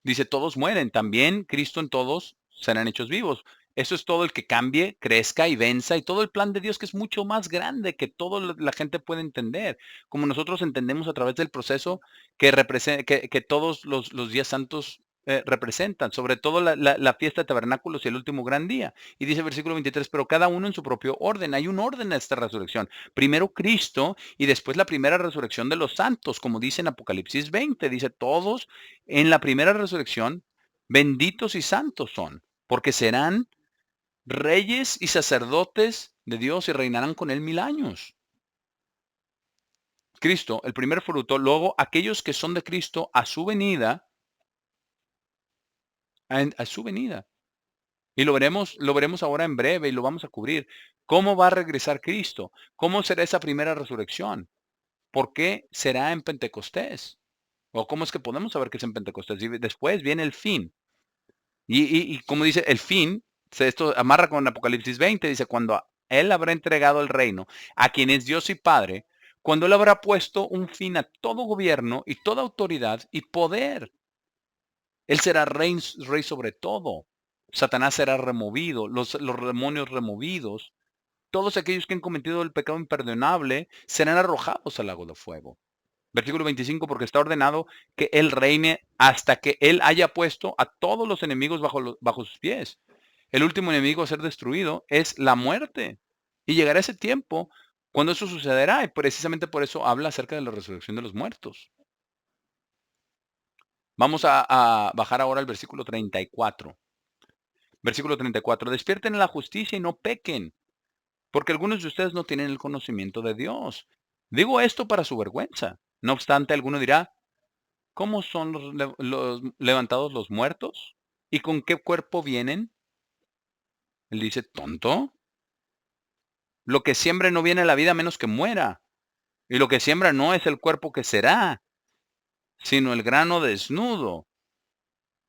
Dice, todos mueren. También Cristo en todos serán hechos vivos. Eso es todo el que cambie, crezca y venza y todo el plan de Dios que es mucho más grande que toda la gente puede entender. Como nosotros entendemos a través del proceso que todos los días santos representan, sobre todo la fiesta de tabernáculos y el último gran día. Y dice el versículo 23, pero cada uno en su propio orden. Hay un orden a esta resurrección. Primero Cristo y después la primera resurrección de los santos, como dice en Apocalipsis 20. Dice, todos en la primera resurrección, benditos y santos son, porque serán reyes y sacerdotes de Dios y reinarán con él 1000 años. Cristo, el primer fruto, luego aquellos que son de Cristo a su venida, a su venida. Y lo veremos ahora en breve y lo vamos a cubrir. ¿Cómo va a regresar Cristo? ¿Cómo será esa primera resurrección? ¿Por qué será en Pentecostés? ¿O cómo es que podemos saber que es en Pentecostés? Y después viene el fin. Y como dice, el fin, esto amarra con Apocalipsis 20, dice, cuando Él habrá entregado el reino a quien es Dios y Padre, cuando Él habrá puesto un fin a todo gobierno y toda autoridad y poder. Él será rey sobre todo. Satanás será removido, los demonios removidos. Todos aquellos que han cometido el pecado imperdonable serán arrojados al lago de fuego. Versículo 25, porque está ordenado que Él reine hasta que Él haya puesto a todos los enemigos bajo sus pies. El último enemigo a ser destruido es la muerte. Y llegará ese tiempo cuando eso sucederá. Y precisamente por eso habla acerca de la resurrección de los muertos. Vamos a bajar ahora al versículo 34. Versículo 34. Despierten en la justicia y no pequen, porque algunos de ustedes no tienen el conocimiento de Dios. Digo esto para su vergüenza. No obstante, alguno dirá, ¿cómo son los levantados los muertos? ¿Y con qué cuerpo vienen? Él dice, tonto, lo que siembra no viene a la vida a menos que muera. Y lo que siembra no es el cuerpo que será, sino el grano desnudo.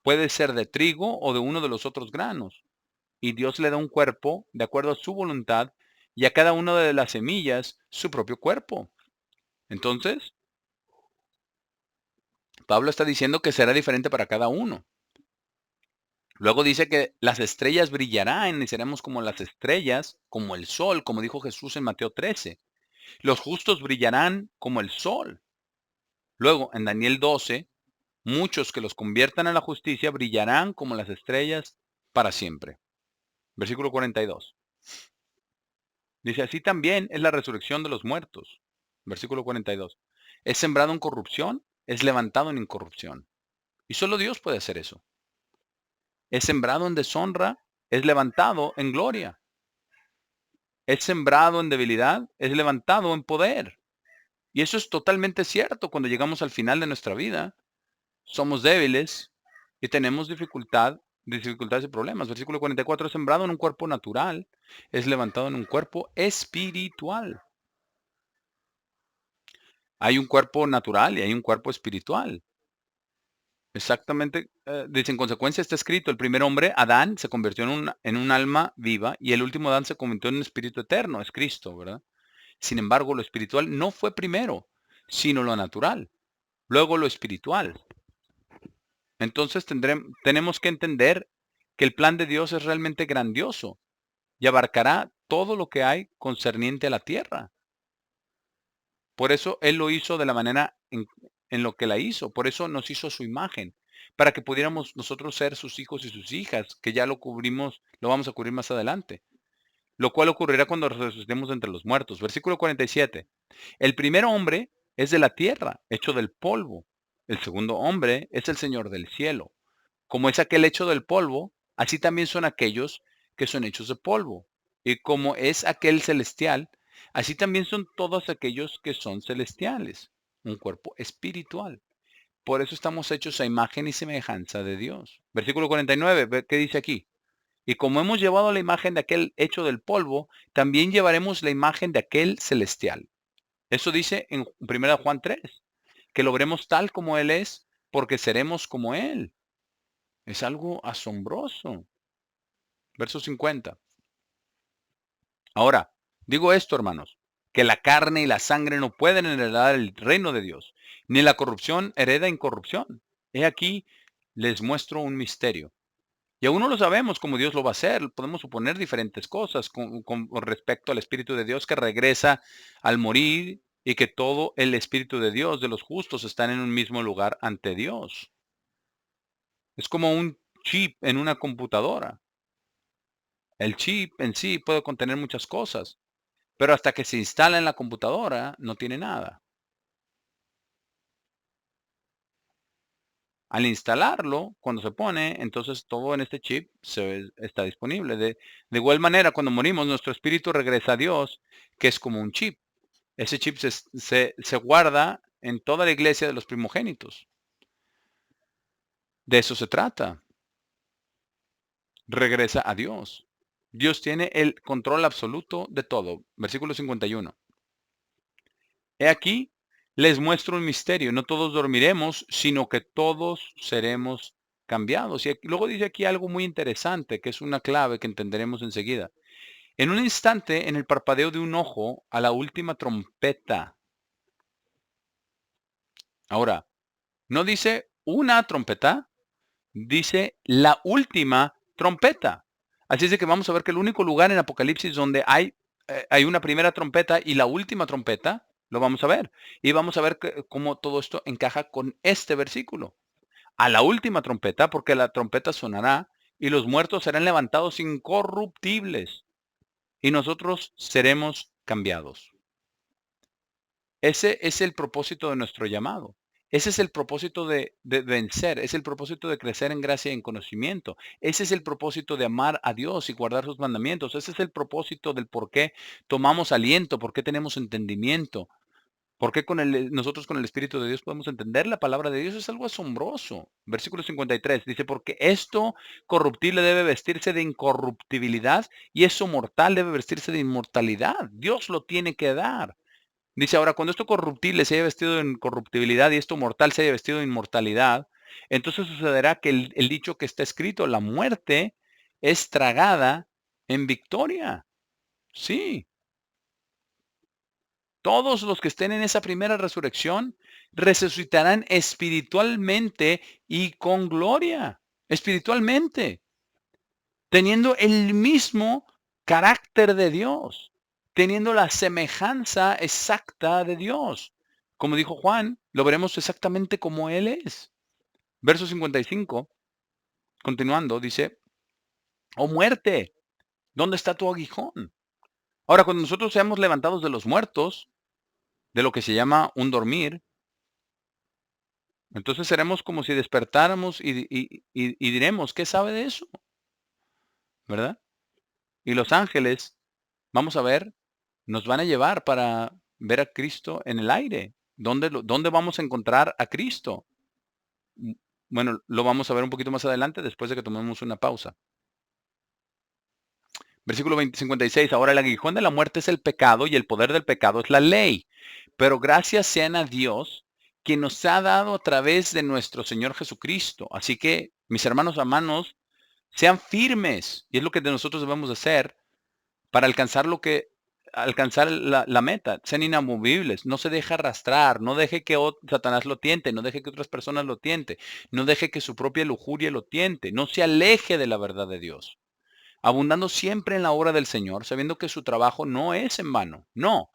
Puede ser de trigo o de uno de los otros granos. Y Dios le da un cuerpo de acuerdo a su voluntad y a cada una de las semillas su propio cuerpo. Entonces, Pablo está diciendo que será diferente para cada uno. Luego dice que las estrellas brillarán y seremos como las estrellas, como el sol, como dijo Jesús en Mateo 13. Los justos brillarán como el sol. Luego, en Daniel 12, muchos que los conviertan a la justicia brillarán como las estrellas para siempre. Versículo 42. Dice, así también es la resurrección de los muertos. Versículo 42. Es sembrado en corrupción, es levantado en incorrupción. Y solo Dios puede hacer eso. Es sembrado en deshonra, es levantado en gloria. Es sembrado en debilidad, es levantado en poder. Y eso es totalmente cierto cuando llegamos al final de nuestra vida. Somos débiles y tenemos dificultades y problemas. Versículo 44, es sembrado en un cuerpo natural, es levantado en un cuerpo espiritual. Hay un cuerpo natural y hay un cuerpo espiritual. Exactamente, dice, en consecuencia está escrito, el primer hombre, Adán, se convirtió en un alma viva y el último Adán se convirtió en un espíritu eterno, es Cristo, ¿verdad? Sin embargo, lo espiritual no fue primero, sino lo natural, luego lo espiritual. Entonces tenemos que entender que el plan de Dios es realmente grandioso y abarcará todo lo que hay concerniente a la tierra. Por eso Él lo hizo de la manera en lo que la hizo. Por eso nos hizo su imagen, para que pudiéramos nosotros ser sus hijos y sus hijas, que ya lo cubrimos, lo vamos a cubrir más adelante. Lo cual ocurrirá cuando resucitemos entre los muertos. Versículo 47. El primer hombre es de la tierra, hecho del polvo. El segundo hombre es el Señor del cielo. Como es aquel hecho del polvo, así también son aquellos que son hechos de polvo. Y como es aquel celestial, así también son todos aquellos que son celestiales. Un cuerpo espiritual. Por eso estamos hechos a imagen y semejanza de Dios. Versículo 49, ¿qué dice aquí? Y como hemos llevado la imagen de aquel hecho del polvo, también llevaremos la imagen de aquel celestial. Eso dice en 1 Juan 3, que lo veremos tal como Él es, porque seremos como Él. Es algo asombroso. Verso 50. Ahora, digo esto, hermanos, que la carne y la sangre no pueden heredar el reino de Dios, ni la corrupción hereda incorrupción. He aquí, les muestro un misterio. Y aún no lo sabemos cómo Dios lo va a hacer. Podemos suponer diferentes cosas con respecto al Espíritu de Dios que regresa al morir y que todo el Espíritu de Dios de los justos están en un mismo lugar ante Dios. Es como un chip en una computadora. El chip en sí puede contener muchas cosas, pero hasta que se instala en la computadora no tiene nada. Al instalarlo, cuando se pone, entonces todo en este chip está disponible. De igual manera, cuando morimos, nuestro espíritu regresa a Dios, que es como un chip. Ese chip se guarda en toda la iglesia de los primogénitos. De eso se trata. Regresa a Dios. Dios tiene el control absoluto de todo. Versículo 51. He aquí, les muestro un misterio. No todos dormiremos, sino que todos seremos cambiados. Y luego dice aquí algo muy interesante, que es una clave que entenderemos enseguida. En un instante, en el parpadeo de un ojo, a la última trompeta. Ahora, no dice una trompeta, dice la última trompeta. Así es de que vamos a ver que el único lugar en Apocalipsis donde hay una primera trompeta y la última trompeta, lo vamos a ver. Y vamos a ver cómo todo esto encaja con este versículo. A la última trompeta, porque la trompeta sonará y los muertos serán levantados incorruptibles y nosotros seremos cambiados. Ese es el propósito de nuestro llamado. Ese es el propósito de vencer, es el propósito de crecer en gracia y en conocimiento. Ese es el propósito de amar a Dios y guardar sus mandamientos. Ese es el propósito del por qué tomamos aliento, por qué tenemos entendimiento, ¿Por qué nosotros con el Espíritu de Dios podemos entender la palabra de Dios? Es algo asombroso. Versículo 53 dice, porque esto corruptible debe vestirse de incorruptibilidad y eso mortal debe vestirse de inmortalidad. Dios lo tiene que dar. Dice, ahora, cuando esto corruptible se haya vestido de incorruptibilidad y esto mortal se haya vestido de inmortalidad, entonces sucederá que el dicho que está escrito, la muerte es tragada en victoria. Sí, todos los que estén en esa primera resurrección resucitarán espiritualmente y con gloria. Espiritualmente, teniendo el mismo carácter de Dios, teniendo la semejanza exacta de Dios. Como dijo Juan, lo veremos exactamente como Él es. Verso 55, continuando, dice, oh muerte, ¿dónde está tu aguijón? Ahora, cuando nosotros seamos levantados de los muertos, de lo que se llama un dormir, entonces seremos como si despertáramos y diremos, ¿qué sabe de eso? ¿Verdad? Y los ángeles, vamos a ver, nos van a llevar para ver a Cristo en el aire. ¿Dónde vamos a encontrar a Cristo? Mm, Bueno, lo vamos a ver un poquito más adelante después de que tomemos una pausa. Versículo 56. Ahora el aguijón de la muerte es el pecado y el poder del pecado es la ley. Pero gracias sean a Dios que nos ha dado a través de nuestro Señor Jesucristo. Así que, mis hermanos, sean firmes. Y es lo que de nosotros debemos hacer para alcanzar la meta. Sean inamovibles. No se deje arrastrar. No deje que Satanás lo tiente. No deje que otras personas lo tiente. No deje que su propia lujuria lo tiente. No se aleje de la verdad de Dios, abundando siempre en la obra del Señor, sabiendo que su trabajo no es en vano. No,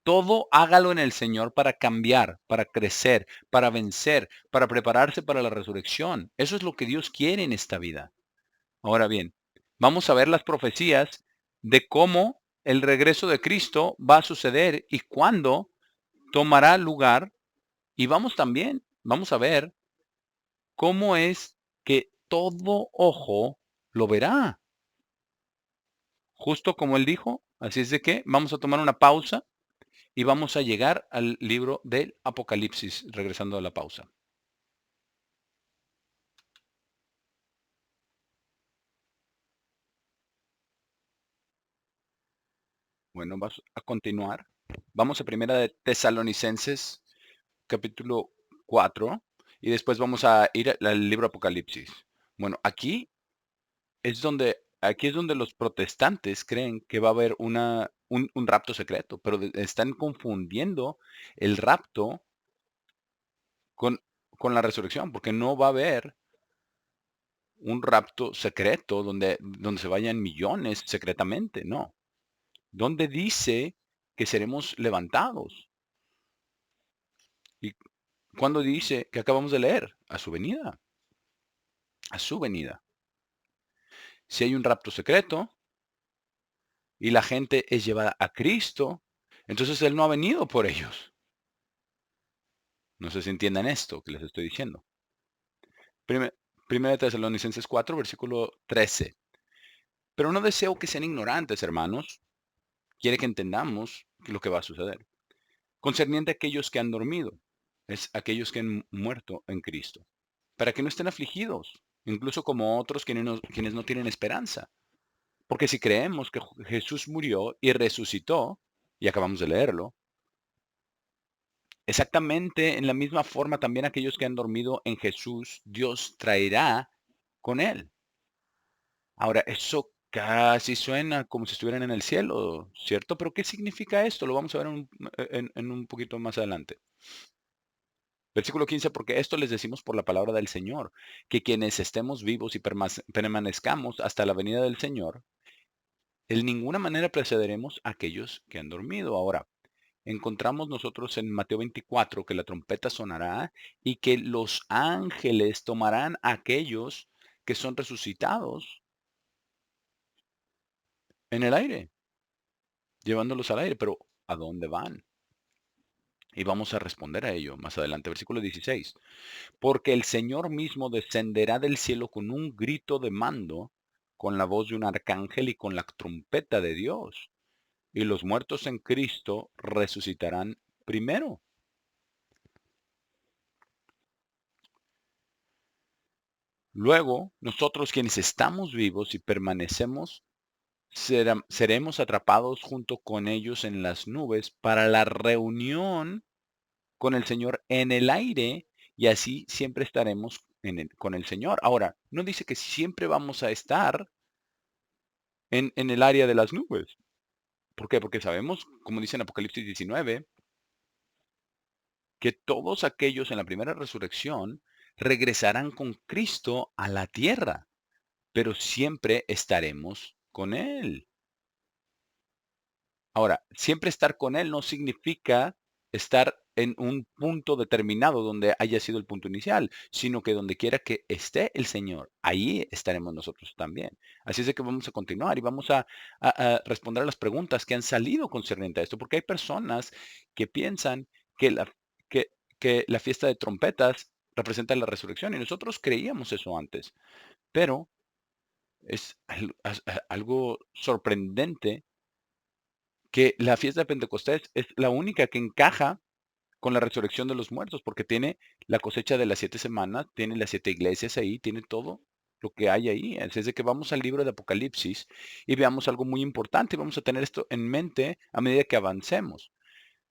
todo hágalo en el Señor para cambiar, para crecer, para vencer, para prepararse para la resurrección. Eso es lo que Dios quiere en esta vida. Ahora bien, vamos a ver las profecías de cómo el regreso de Cristo va a suceder y cuándo tomará lugar. Y vamos a ver cómo es que todo ojo lo verá. Justo como él dijo. Así es de que vamos a tomar una pausa y vamos a llegar al libro del Apocalipsis, regresando a la pausa. Bueno, vamos a continuar. Vamos a primera de Tesalonicenses, capítulo 4, y después vamos a ir al libro Apocalipsis. Bueno, aquí es donde los protestantes creen que va a haber un rapto secreto, pero están confundiendo el rapto con, con la resurrección, porque no va a haber un rapto secreto donde se vayan millones secretamente, no. Donde dice que seremos levantados. ¿Y cuándo dice que acabamos de leer? A su venida. A su venida. Si hay un rapto secreto y la gente es llevada a Cristo, entonces Él no ha venido por ellos. No sé si entiendan esto que les estoy diciendo. Primera de Tesalonicenses 4, versículo 13. Pero no deseo que sean ignorantes, hermanos. Quiere que entendamos lo que va a suceder. Concerniente a aquellos que han dormido, es aquellos que han muerto en Cristo, para que no estén afligidos, incluso como otros quienes no tienen esperanza. Porque si creemos que Jesús murió y resucitó, y acabamos de leerlo, exactamente en la misma forma también aquellos que han dormido en Jesús, Dios traerá con él. Ahora, eso casi suena como si estuvieran en el cielo, ¿cierto? Pero ¿qué significa esto? Lo vamos a ver en un poquito más adelante. Versículo 15, porque esto les decimos por la palabra del Señor, que quienes estemos vivos y permanezcamos hasta la venida del Señor, en ninguna manera precederemos a aquellos que han dormido. Ahora, encontramos nosotros en Mateo 24 que la trompeta sonará y que los ángeles tomarán a aquellos que son resucitados en el aire, llevándolos al aire, pero ¿a dónde van? Y vamos a responder a ello más adelante. Versículo 16. Porque el Señor mismo descenderá del cielo con un grito de mando, con la voz de un arcángel y con la trompeta de Dios. Y los muertos en Cristo resucitarán primero. Luego, nosotros quienes estamos vivos y permanecemos, seremos atrapados junto con ellos en las nubes para la reunión con el Señor en el aire, y así siempre estaremos con el Señor. Ahora, no dice que siempre vamos a estar en el área de las nubes. ¿Por qué? Porque sabemos, como dice en Apocalipsis 19, que todos aquellos en la primera resurrección regresarán con Cristo a la tierra, pero siempre estaremos con Él. Ahora, siempre estar con Él no significa estar en un punto determinado donde haya sido el punto inicial, sino que donde quiera que esté el Señor, ahí estaremos nosotros también. Así es de que vamos a continuar y vamos a responder a las preguntas que han salido concerniente a esto, porque hay personas que piensan que que, que la fiesta de trompetas representa la resurrección y nosotros creíamos eso antes, pero es algo sorprendente que la fiesta de Pentecostés es la única que encaja con la resurrección de los muertos, porque tiene la cosecha de las 7 semanas, tiene las 7 iglesias ahí, tiene todo lo que hay ahí. Así es de que vamos al libro de Apocalipsis y veamos algo muy importante. Vamos a tener esto en mente a medida que avancemos.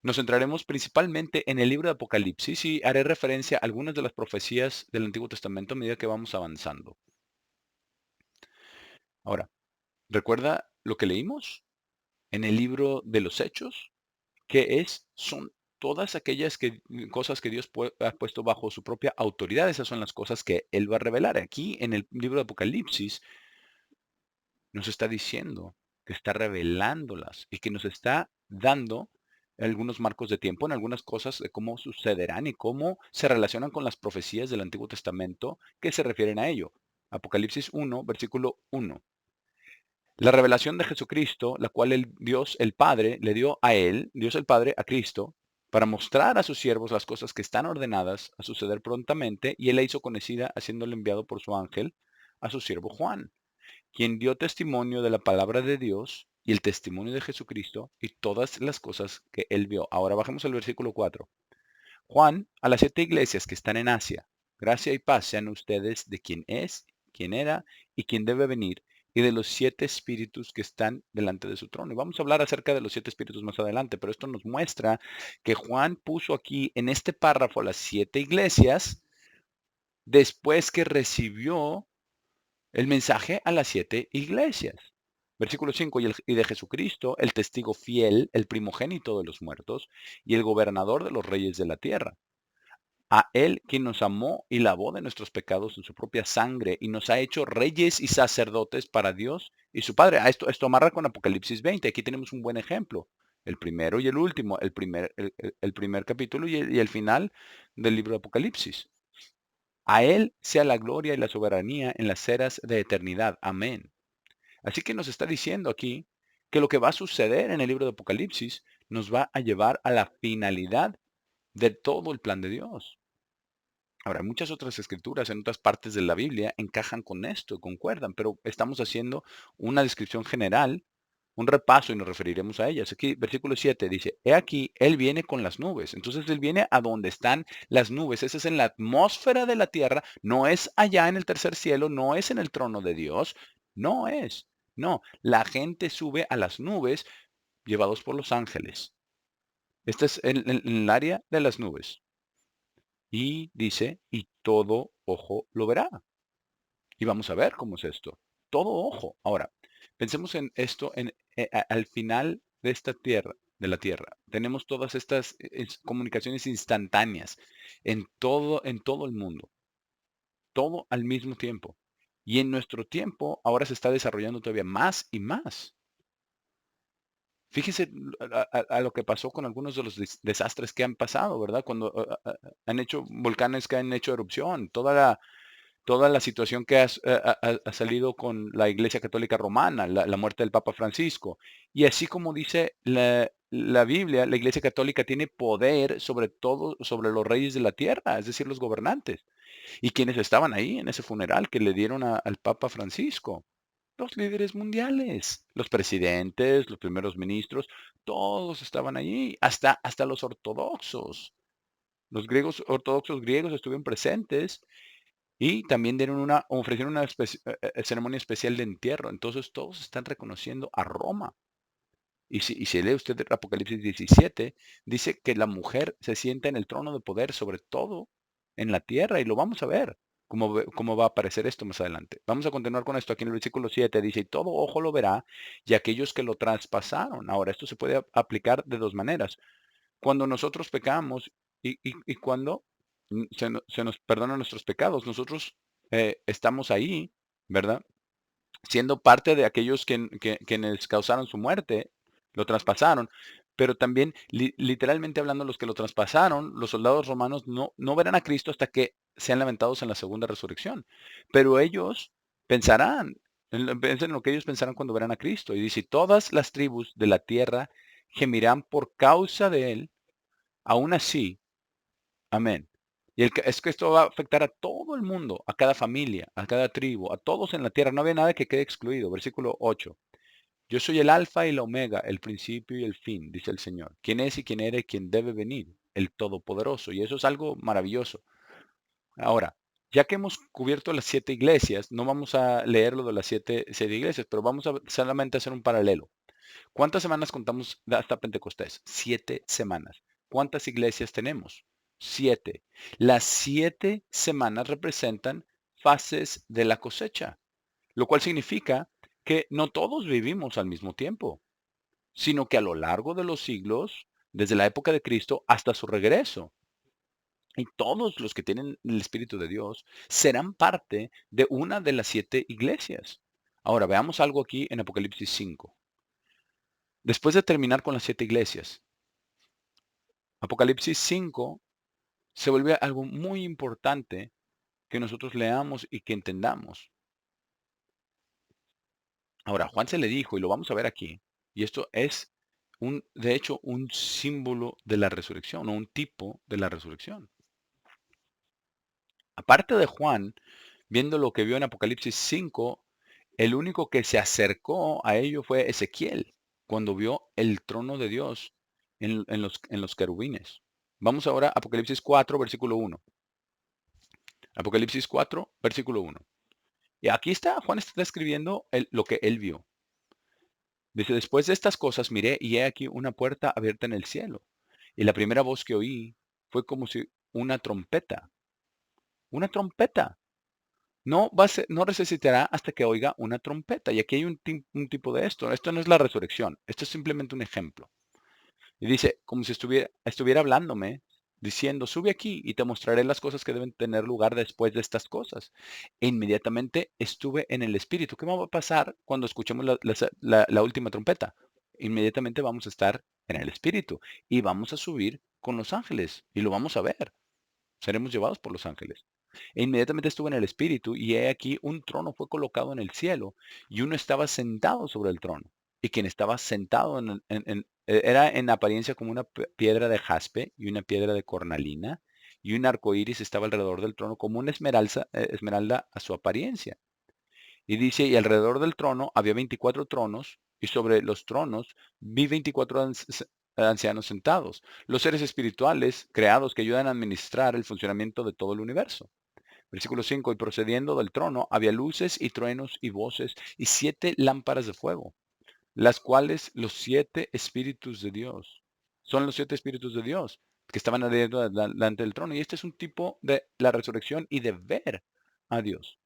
Nos centraremos principalmente en el libro de Apocalipsis y haré referencia a algunas de las profecías del Antiguo Testamento a medida que vamos avanzando. Ahora, ¿recuerda lo que leímos en el libro de los Hechos? Son todas aquellas cosas que Dios ha puesto bajo su propia autoridad. Esas son las cosas que Él va a revelar. Aquí en el libro de Apocalipsis nos está diciendo que está revelándolas y que nos está dando algunos marcos de tiempo en algunas cosas de cómo sucederán y cómo se relacionan con las profecías del Antiguo Testamento que se refieren a ello. Apocalipsis 1, versículo 1. La revelación de Jesucristo, la cual Dios el Padre le dio a él, Dios el Padre, a Cristo, para mostrar a sus siervos las cosas que están ordenadas a suceder prontamente, y él la hizo conocida haciéndole enviado por su ángel a su siervo Juan, quien dio testimonio de la palabra de Dios y el testimonio de Jesucristo y todas las cosas que él vio. Ahora bajemos al versículo 4. Juan, a las 7 iglesias que están en Asia, gracia y paz sean ustedes de quien es, quien era y quien debe venir, y de los 7 espíritus que están delante de su trono. Y vamos a hablar acerca de los 7 espíritus más adelante, pero esto nos muestra que Juan puso aquí en este párrafo las 7 iglesias después que recibió el mensaje a las 7 iglesias. Versículo 5, y de Jesucristo, el testigo fiel, el primogénito de los muertos, y el gobernador de los reyes de la tierra. A Él quien nos amó y lavó de nuestros pecados en su propia sangre y nos ha hecho reyes y sacerdotes para Dios y su Padre. Esto amarra con Apocalipsis 20. Aquí tenemos un buen ejemplo. El primero y el último, el primer capítulo y el final del libro de Apocalipsis. A Él sea la gloria y la soberanía en las eras de eternidad. Amén. Así que nos está diciendo aquí que lo que va a suceder en el libro de Apocalipsis nos va a llevar a la finalidad de todo el plan de Dios. Ahora, muchas otras escrituras en otras partes de la Biblia encajan con esto, concuerdan, pero estamos haciendo una descripción general, un repaso y nos referiremos a ellas. Aquí, versículo 7 dice, he aquí, Él viene con las nubes. Entonces Él viene a donde están las nubes. Esa es en la atmósfera de la tierra, no es allá en el tercer cielo, no es en el trono de Dios, no es. No, la gente sube a las nubes llevados por los ángeles. Este es en el área de las nubes. Y dice, y todo ojo lo verá. Y vamos a ver cómo es esto. Todo ojo. Ahora, pensemos en esto al final de esta tierra, de la tierra. Tenemos todas estas comunicaciones instantáneas en todo el mundo. Todo al mismo tiempo. Y en nuestro tiempo ahora se está desarrollando todavía más y más. Fíjese a lo que pasó con algunos de los desastres que han pasado, ¿verdad? Cuando han hecho volcanes que han hecho erupción, toda la situación que ha salido con la Iglesia Católica Romana, la muerte del Papa Francisco. Y así como dice la Biblia, la Iglesia Católica tiene poder sobre todo, sobre los reyes de la tierra, es decir, los gobernantes. Y quienes estaban ahí en ese funeral que le dieron al Papa Francisco. Los líderes mundiales, los presidentes, los primeros ministros, todos estaban allí, hasta los ortodoxos. Los griegos ortodoxos griegos estuvieron presentes Y también ofrecieron una ceremonia especial de entierro. Entonces todos están reconociendo a Roma. Y si lee usted Apocalipsis 17, dice que la mujer se sienta en el trono de poder sobre todo en la tierra, y lo vamos a ver cómo va a aparecer esto más adelante. Vamos a continuar con esto aquí en el versículo 7, dice, y todo ojo lo verá, y aquellos que lo traspasaron. Ahora, esto se puede aplicar de dos maneras. Cuando nosotros pecamos y cuando se nos perdonan nuestros pecados, nosotros estamos ahí, ¿verdad? Siendo parte de aquellos quienes causaron su muerte, lo traspasaron, pero también literalmente hablando, los que lo traspasaron, los soldados romanos no verán a Cristo hasta que sean levantados en la segunda resurrección. Pero ellos pensarán, piensen en lo que ellos pensarán cuando verán a Cristo. Y dice, todas las tribus de la tierra gemirán por causa de él, aún así. Amén. Es que esto va a afectar a todo el mundo, a cada familia, a cada tribu, a todos en la tierra. No había nada que quede excluido. Versículo 8. Yo soy el alfa y la omega, el principio y el fin, dice el Señor. ¿Quién es y quién era y quién debe venir? El Todopoderoso. Y eso es algo maravilloso. Ahora, ya que hemos cubierto las 7 iglesias, no vamos a leer lo de las siete iglesias, pero vamos a solamente hacer un paralelo. ¿Cuántas semanas contamos hasta Pentecostés? 7 semanas. ¿Cuántas iglesias tenemos? 7. Las 7 semanas representan fases de la cosecha, lo cual significa que no todos vivimos al mismo tiempo, sino que a lo largo de los siglos, desde la época de Cristo hasta su regreso, y todos los que tienen el Espíritu de Dios serán parte de una de las 7 iglesias. Ahora veamos algo aquí en Apocalipsis 5. Después de terminar con las 7 iglesias, Apocalipsis 5 se vuelve algo muy importante que nosotros leamos y que entendamos. Ahora, Juan se le dijo, y lo vamos a ver aquí, y esto es de hecho, un símbolo de la resurrección, o un tipo de la resurrección. Aparte de Juan, viendo lo que vio en Apocalipsis 5, el único que se acercó a ello fue Ezequiel, cuando vio el trono de Dios en los querubines. Vamos ahora a Apocalipsis 4, versículo 1. Apocalipsis 4, versículo 1. Y aquí está, Juan está escribiendo lo que él vio. Dice, después de estas cosas miré y he aquí una puerta abierta en el cielo. Y la primera voz que oí fue como si una trompeta. Una trompeta. No resucitará hasta que oiga una trompeta. Y aquí hay un tipo de esto. Esto no es la resurrección. Esto es simplemente un ejemplo. Y dice, como si estuviera hablándome, diciendo, sube aquí y te mostraré las cosas que deben tener lugar después de estas cosas. E inmediatamente estuve en el Espíritu. ¿Qué va a pasar cuando escuchemos la última trompeta? Inmediatamente vamos a estar en el Espíritu y vamos a subir con los ángeles y lo vamos a ver. Seremos llevados por los ángeles. E inmediatamente estuve en el Espíritu, y he aquí un trono fue colocado en el cielo, y uno estaba sentado sobre el trono. Y quien estaba sentado era en apariencia como una piedra de jaspe y una piedra de cornalina, y un arco iris estaba alrededor del trono como una esmeralda a su apariencia. Y dice, y alrededor del trono había 24 tronos, y sobre los tronos vi 24 ancianos sentados, los seres espirituales creados que ayudan a administrar el funcionamiento de todo el universo. Versículo 5, y procediendo del trono había luces y truenos y voces y 7 lámparas de fuego, las cuales los 7 espíritus de Dios. Son los 7 espíritus de Dios que estaban ardiendo delante del trono. Y este es un tipo de la resurrección y de ver a Dios.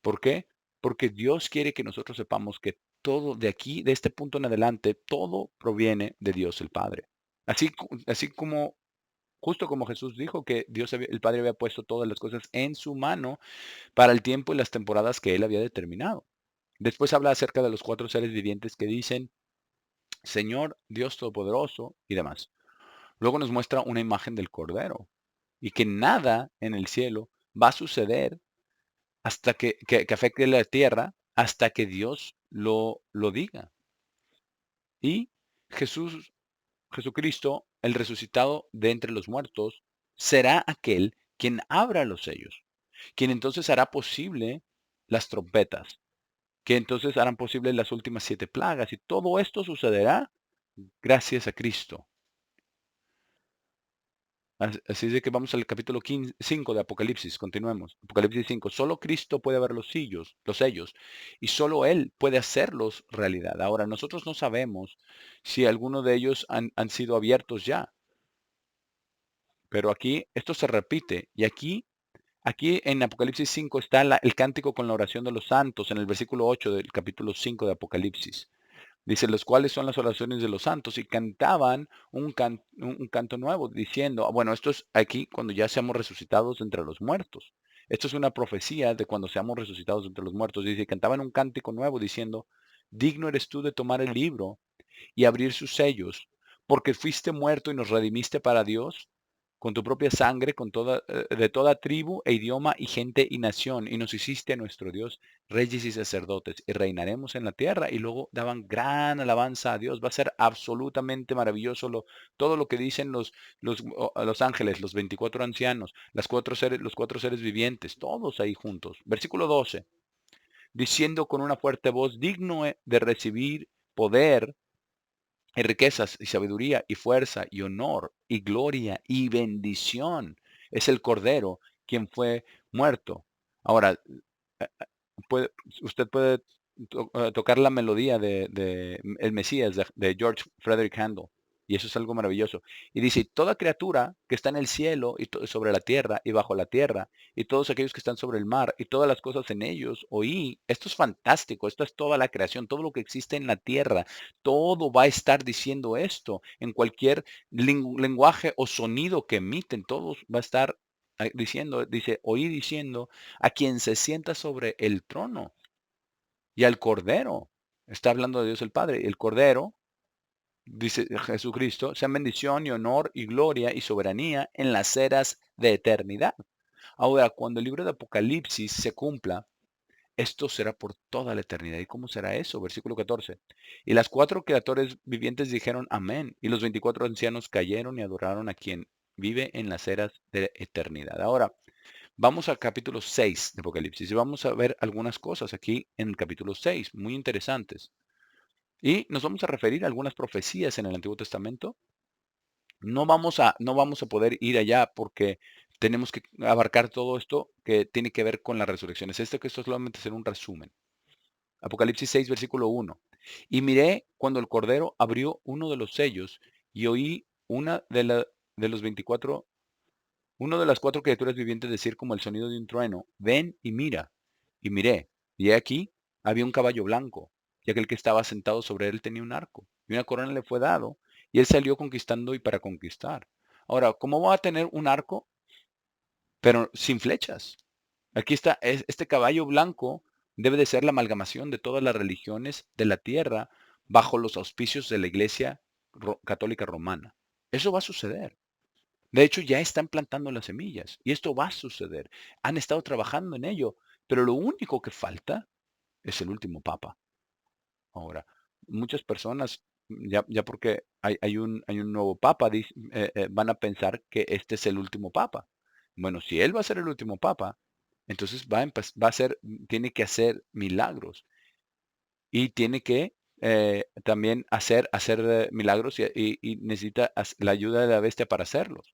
¿Por qué? Porque Dios quiere que nosotros sepamos que todo de aquí, de este punto en adelante, todo proviene de Dios el Padre. Así como, justo como Jesús dijo que el Padre había puesto todas las cosas en su mano para el tiempo y las temporadas que él había determinado. Después habla acerca de los 4 seres vivientes que dicen, Señor Dios Todopoderoso y demás. Luego nos muestra una imagen del Cordero y que nada en el cielo va a suceder hasta que afecte la tierra hasta que Dios lo diga. Y Jesucristo, el resucitado de entre los muertos, será aquel quien abra los sellos, quien entonces hará posible las trompetas, que entonces harán posible las últimas 7 plagas. Y todo esto sucederá gracias a Cristo. Así es de que vamos al capítulo 5 de Apocalipsis, continuemos. Apocalipsis 5. Solo Cristo puede ver los sellos, y solo Él puede hacerlos realidad. Ahora, nosotros no sabemos si alguno de ellos han sido abiertos ya, pero aquí esto se repite, y aquí en Apocalipsis 5 está el cántico con la oración de los santos, en el versículo 8 del capítulo 5 de Apocalipsis. Dice, los cuales son las oraciones de los santos, y cantaban un canto nuevo, diciendo, bueno, esto es aquí cuando ya seamos resucitados entre los muertos. Esto es una profecía de cuando seamos resucitados entre los muertos. Dice, cantaban un cántico nuevo diciendo, digno eres tú de tomar el libro y abrir sus sellos, porque fuiste muerto y nos redimiste para Dios con tu propia sangre, de toda tribu e idioma y gente y nación, y nos hiciste nuestro Dios reyes y sacerdotes, y reinaremos en la tierra. Y luego daban gran alabanza a Dios. Va a ser absolutamente maravilloso todo lo que dicen los ángeles, los 24 ancianos, los cuatro seres vivientes, todos ahí juntos. Versículo 12, diciendo con una fuerte voz, digno de recibir poder y riquezas y sabiduría y fuerza y honor y gloria y bendición. Es el Cordero quien fue muerto. Ahora, puede- usted puede tocar la melodía de El Mesías de George Frederick Handel. Y eso es algo maravilloso. Y dice, toda criatura que está en el cielo y sobre la tierra y bajo la tierra, y todos aquellos que están sobre el mar, y todas las cosas en ellos, oí, esto es fantástico, esto es toda la creación, todo lo que existe en la tierra, todo va a estar diciendo esto, en cualquier lenguaje o sonido que emiten, todos va a estar diciendo, dice, oí diciendo, a quien se sienta sobre el trono y al Cordero. Está hablando de Dios el Padre. El Cordero, dice Jesucristo, sean bendición y honor y gloria y soberanía en las eras de eternidad. Ahora, cuando el libro de Apocalipsis se cumpla, esto será por toda la eternidad. ¿Y cómo será eso? Versículo 14. Y las cuatro criaturas vivientes dijeron amén. Y los 24 ancianos cayeron y adoraron a quien vive en las eras de eternidad. Ahora, vamos al capítulo 6 de Apocalipsis y vamos a ver algunas cosas aquí en el capítulo 6 muy interesantes. Y nos vamos a referir a algunas profecías en el Antiguo Testamento. No vamos a poder ir allá porque tenemos que abarcar todo esto que tiene que ver con las resurrecciones. Que esto solamente será un resumen. Apocalipsis 6, versículo 1. Y miré cuando el Cordero abrió uno de los sellos y oí una de los 24 uno de las cuatro criaturas vivientes decir como el sonido de un trueno, ven y mira. Y miré, y he aquí, había un caballo blanco, y aquel que estaba sentado sobre él tenía un arco, y una corona le fue dado, y él salió conquistando y para conquistar. Ahora, ¿cómo va a tener un arco, pero sin flechas? Aquí está, este caballo blanco debe de ser la amalgamación de todas las religiones de la tierra bajo los auspicios de la Iglesia Católica Romana. Eso va a suceder. De hecho, ya están plantando las semillas y esto va a suceder. Han estado trabajando en ello, pero lo único que falta es el último papa. Ahora, muchas personas, ya porque hay un nuevo papa, van a pensar que este es el último papa. Bueno, si él va a ser el último papa, entonces tiene que hacer milagros y tiene que también hacer milagros y necesita la ayuda de la bestia para hacerlos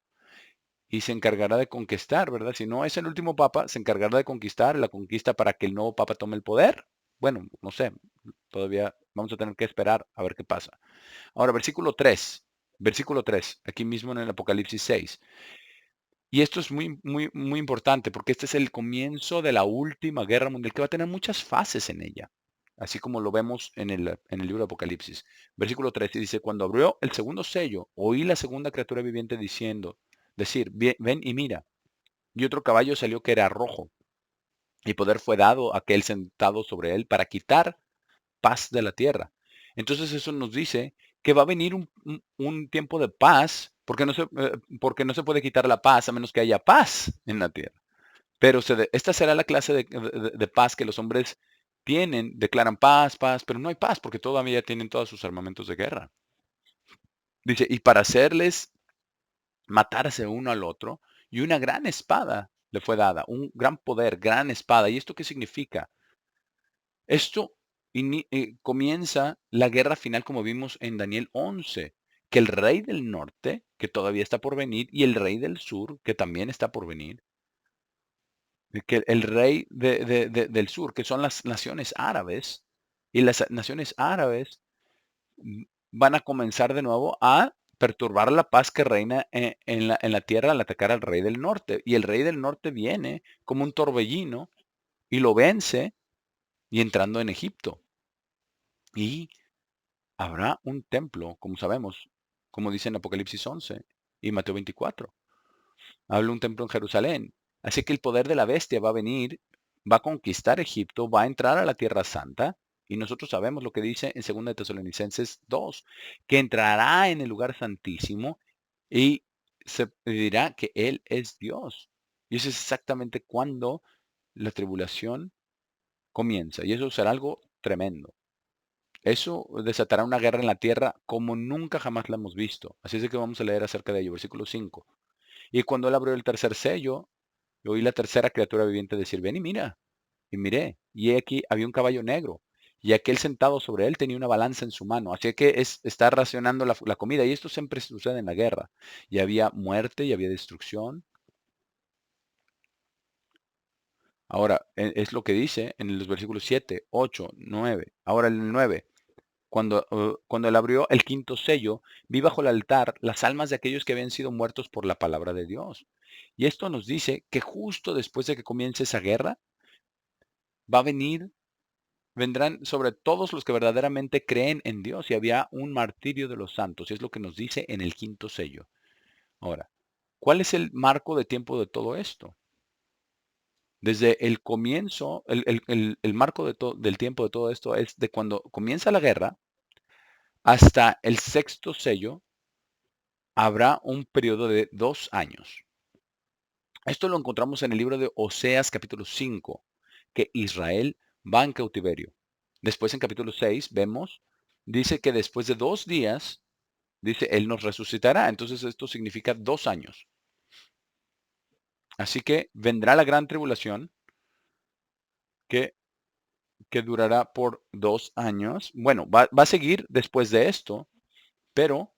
y se encargará de conquistar, ¿verdad? Si no es el último papa, se encargará de conquistar la conquista para que el nuevo papa tome el poder. Bueno, no sé, todavía vamos a tener que esperar a ver qué pasa. Ahora, versículo 3, aquí mismo en el Apocalipsis 6. Y esto es muy, muy, muy importante porque este es el comienzo de la última guerra mundial que va a tener muchas fases en ella, así como lo vemos en el libro de Apocalipsis. Versículo 3 dice, cuando abrió el segundo sello, oí la segunda criatura viviente decir, ven y mira. Y otro caballo salió que era rojo, y poder fue dado a aquel sentado sobre él para quitar paz de la tierra. Entonces eso nos dice que va a venir un tiempo de paz, porque no se puede quitar la paz a menos que haya paz en la tierra. Pero esta será la clase de paz que los hombres declaran paz, paz, pero no hay paz porque todavía tienen todos sus armamentos de guerra. Dice, y para hacerles matarse uno al otro, y una gran espada le fue dada, un gran poder, gran espada. ¿Y esto qué significa? Esto comienza la guerra final como vimos en Daniel 11, que el rey del norte, que todavía está por venir, y el rey del sur, que también está por venir, que el rey del sur, que son las naciones árabes, y las naciones árabes van a comenzar de nuevo a perturbar la paz que reina en la tierra al atacar al rey del norte. Y el rey del norte viene como un torbellino y lo vence y entrando en Egipto. Y habrá un templo, como sabemos, como dice en Apocalipsis 11 y Mateo 24. Habla un templo en Jerusalén. Así que el poder de la bestia va a venir, va a conquistar Egipto, va a entrar a la Tierra Santa. Y nosotros sabemos lo que dice en 2 de Tesalonicenses 2, que entrará en el lugar santísimo y se dirá que Él es Dios. Y eso es exactamente cuando la tribulación comienza. Y eso será algo tremendo. Eso desatará una guerra en la tierra como nunca jamás la hemos visto. Así es que vamos a leer acerca de ello, versículo 5. Y cuando él abrió el tercer sello, yo oí la tercera criatura viviente decir, ven y mira. Y miré, y he aquí había un caballo negro, y aquel sentado sobre él tenía una balanza en su mano. Así que está racionando la comida, y esto siempre sucede en la guerra. Y había muerte, y había destrucción. Ahora, es lo que dice en los versículos 7, 8, 9. Ahora en el 9. Cuando él abrió el quinto sello, vi bajo el altar las almas de aquellos que habían sido muertos por la palabra de Dios. Y esto nos dice que justo después de que comience esa guerra, va a vendrán sobre todos los que verdaderamente creen en Dios y había un martirio de los santos. Y es lo que nos dice en el quinto sello. Ahora, ¿cuál es el marco de tiempo de todo esto? Desde el comienzo, el marco del tiempo de todo esto es de cuando comienza la guerra hasta el sexto sello, habrá un periodo de 2 años. Esto lo encontramos en el libro de Oseas capítulo 5, que Israel va en cautiverio. Después en capítulo 6 vemos, dice que después de 2 días, dice, Él nos resucitará. Entonces esto significa 2 años. Así que vendrá la gran tribulación que, que durará por 2 años. Bueno, va a seguir después de esto, pero,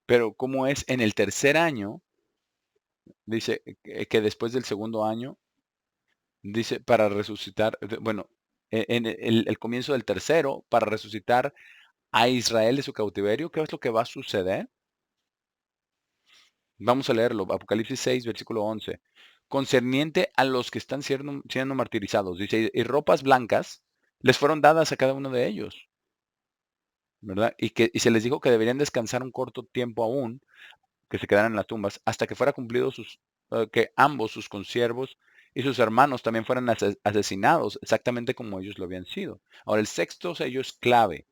pero como es en el tercer año, dice que después del segundo año, dice para resucitar, bueno, en el comienzo del tercero, para resucitar a Israel de su cautiverio. ¿Qué es lo que va a suceder? Vamos a leerlo, Apocalipsis 6, versículo 11. Concerniente a los que están siendo martirizados, dice, y ropas blancas les fueron dadas a cada uno de ellos, ¿verdad? Y se les dijo que deberían descansar un corto tiempo aún, que se quedaran en las tumbas, hasta que fuera cumplido que ambos, sus consiervos y sus hermanos, también fueran asesinados, exactamente como ellos lo habían sido. Ahora, el sexto sello es clave,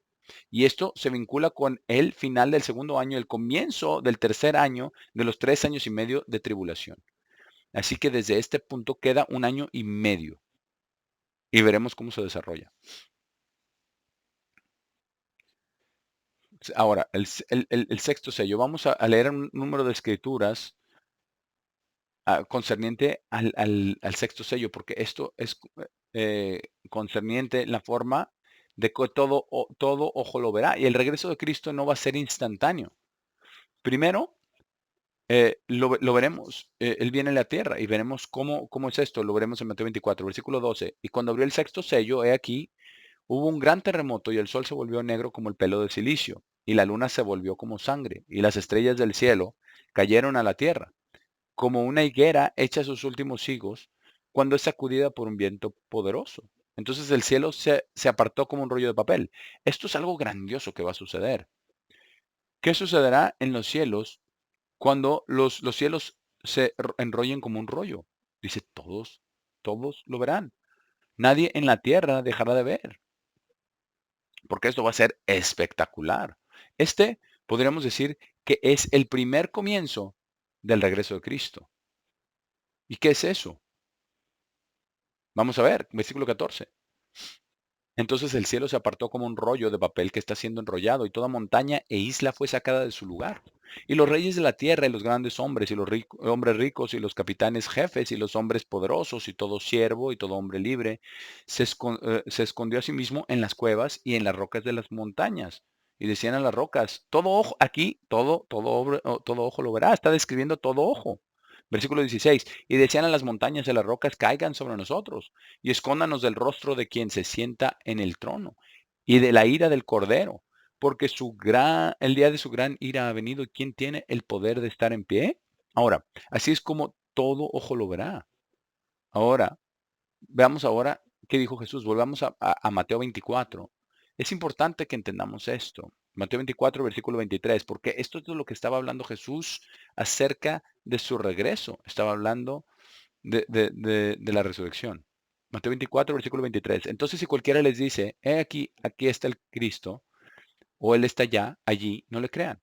y esto se vincula con el final del segundo año, el comienzo del tercer año de los 3 años y medio de tribulación. Así que desde este punto queda 1 año y medio, y veremos cómo se desarrolla. Ahora, el sexto sello, vamos a leer un número de escrituras concerniente al sexto sello, porque esto es concerniente la forma de que todo ojo lo verá. Y el regreso de Cristo no va a ser instantáneo. Primero, lo veremos. Él viene a la tierra y veremos cómo es esto. Lo veremos en Mateo 24, versículo 12. Y cuando abrió el sexto sello, he aquí, hubo un gran terremoto y el sol se volvió negro como el pelo de silicio, y la luna se volvió como sangre, y las estrellas del cielo cayeron a la tierra como una higuera echa sus últimos higos cuando es sacudida por un viento poderoso. Entonces el cielo se apartó como un rollo de papel. Esto es algo grandioso que va a suceder. ¿Qué sucederá en los cielos cuando los cielos se enrollen como un rollo? Dice, todos lo verán. Nadie en la tierra dejará de ver, porque esto va a ser espectacular. Podríamos decir que es el primer comienzo del regreso de Cristo. ¿Y qué es eso? Vamos a ver, versículo 14. Entonces el cielo se apartó como un rollo de papel que está siendo enrollado, y toda montaña e isla fue sacada de su lugar. Y los reyes de la tierra, y los grandes hombres, y los hombres ricos, y los capitanes jefes, y los hombres poderosos, y todo siervo, y todo hombre libre, se escondió a sí mismo en las cuevas y en las rocas de las montañas. Y decían a las rocas, todo ojo, aquí, todo ojo lo verá. Está describiendo todo ojo. Versículo 16. Y decían a las montañas y a las rocas, caigan sobre nosotros y escóndanos del rostro de quien se sienta en el trono y de la ira del Cordero, porque el día de su gran ira ha venido. ¿Y quién tiene el poder de estar en pie? Ahora, así es como todo ojo lo verá. Ahora, veamos ahora qué dijo Jesús. Volvamos a Mateo 24. Es importante que entendamos esto. Mateo 24, versículo 23, porque esto es de lo que estaba hablando Jesús acerca de su regreso. Estaba hablando de la resurrección. Mateo 24, versículo 23. Entonces, si cualquiera les dice, he aquí, aquí está el Cristo, o Él está allí, no le crean,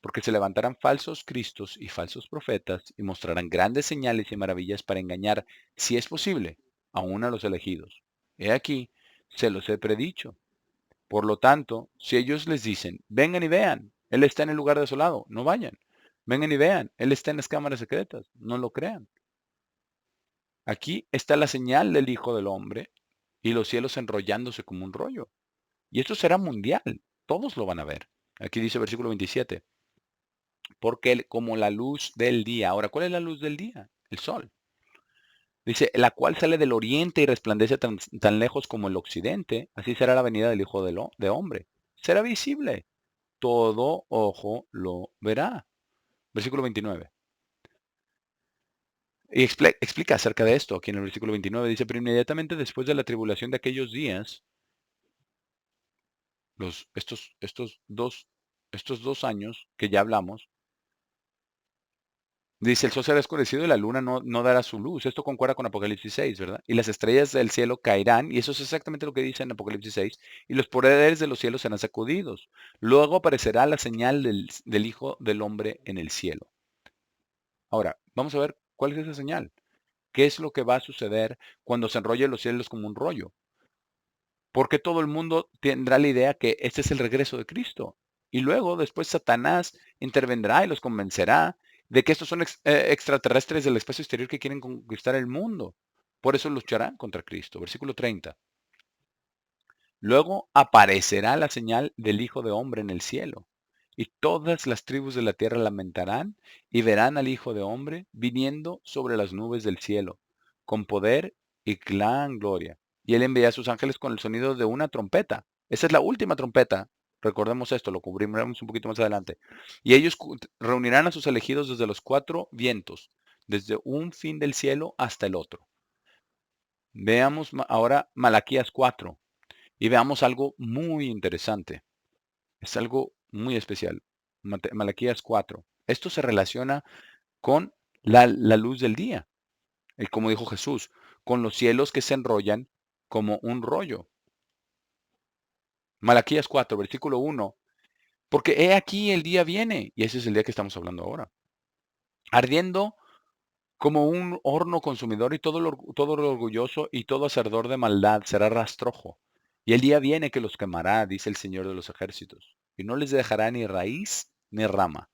porque se levantarán falsos cristos y falsos profetas y mostrarán grandes señales y maravillas para engañar, si es posible, aún a los elegidos. He aquí, se los he predicho. Por lo tanto, si ellos les dicen, vengan y vean, Él está en el lugar desolado, no vayan. Vengan y vean, Él está en las cámaras secretas, no lo crean. Aquí está la señal del Hijo del Hombre y los cielos enrollándose como un rollo. Y esto será mundial, todos lo van a ver. Aquí dice versículo 27. Porque como la luz del día. Ahora, ¿cuál es la luz del día? El sol. Dice, la cual sale del oriente y resplandece tan lejos como el occidente, así será la venida del Hijo de Hombre. Será visible. Todo ojo lo verá. Versículo 29. Y explica acerca de esto aquí en el versículo 29. Dice, pero inmediatamente después de la tribulación de aquellos días, estos dos años que ya hablamos, dice, el sol será oscurecido y la luna no dará su luz. Esto concuerda con Apocalipsis 6, ¿verdad? Y las estrellas del cielo caerán, y eso es exactamente lo que dice en Apocalipsis 6, y los poderes de los cielos serán sacudidos. Luego aparecerá la señal del Hijo del Hombre en el cielo. Ahora, vamos a ver cuál es esa señal. ¿Qué es lo que va a suceder cuando se enrollen los cielos como un rollo? Porque todo el mundo tendrá la idea que este es el regreso de Cristo. Y luego, después, Satanás intervendrá y los convencerá de que estos son extraterrestres del espacio exterior que quieren conquistar el mundo. Por eso lucharán contra Cristo. Versículo 30. Luego aparecerá la señal del Hijo de Hombre en el cielo. Y todas las tribus de la tierra lamentarán y verán al Hijo de Hombre viniendo sobre las nubes del cielo, con poder y gran gloria. Y él envía a sus ángeles con el sonido de una trompeta. Esa es la última trompeta. Recordemos esto, lo cubriremos un poquito más adelante. Y ellos reunirán a sus elegidos desde los cuatro vientos, desde un fin del cielo hasta el otro. Veamos ahora Malaquías 4 y veamos algo muy interesante. Es algo muy especial. Malaquías 4. Esto se relaciona con la luz del día. Y como dijo Jesús, con los cielos que se enrollan como un rollo. Malaquías 4, versículo 1. Porque he aquí el día viene, y ese es el día que estamos hablando ahora, ardiendo como un horno consumidor y todo lo orgulloso y todo hacedor de maldad será rastrojo. Y el día viene que los quemará, dice el Señor de los ejércitos, y no les dejará ni raíz ni rama.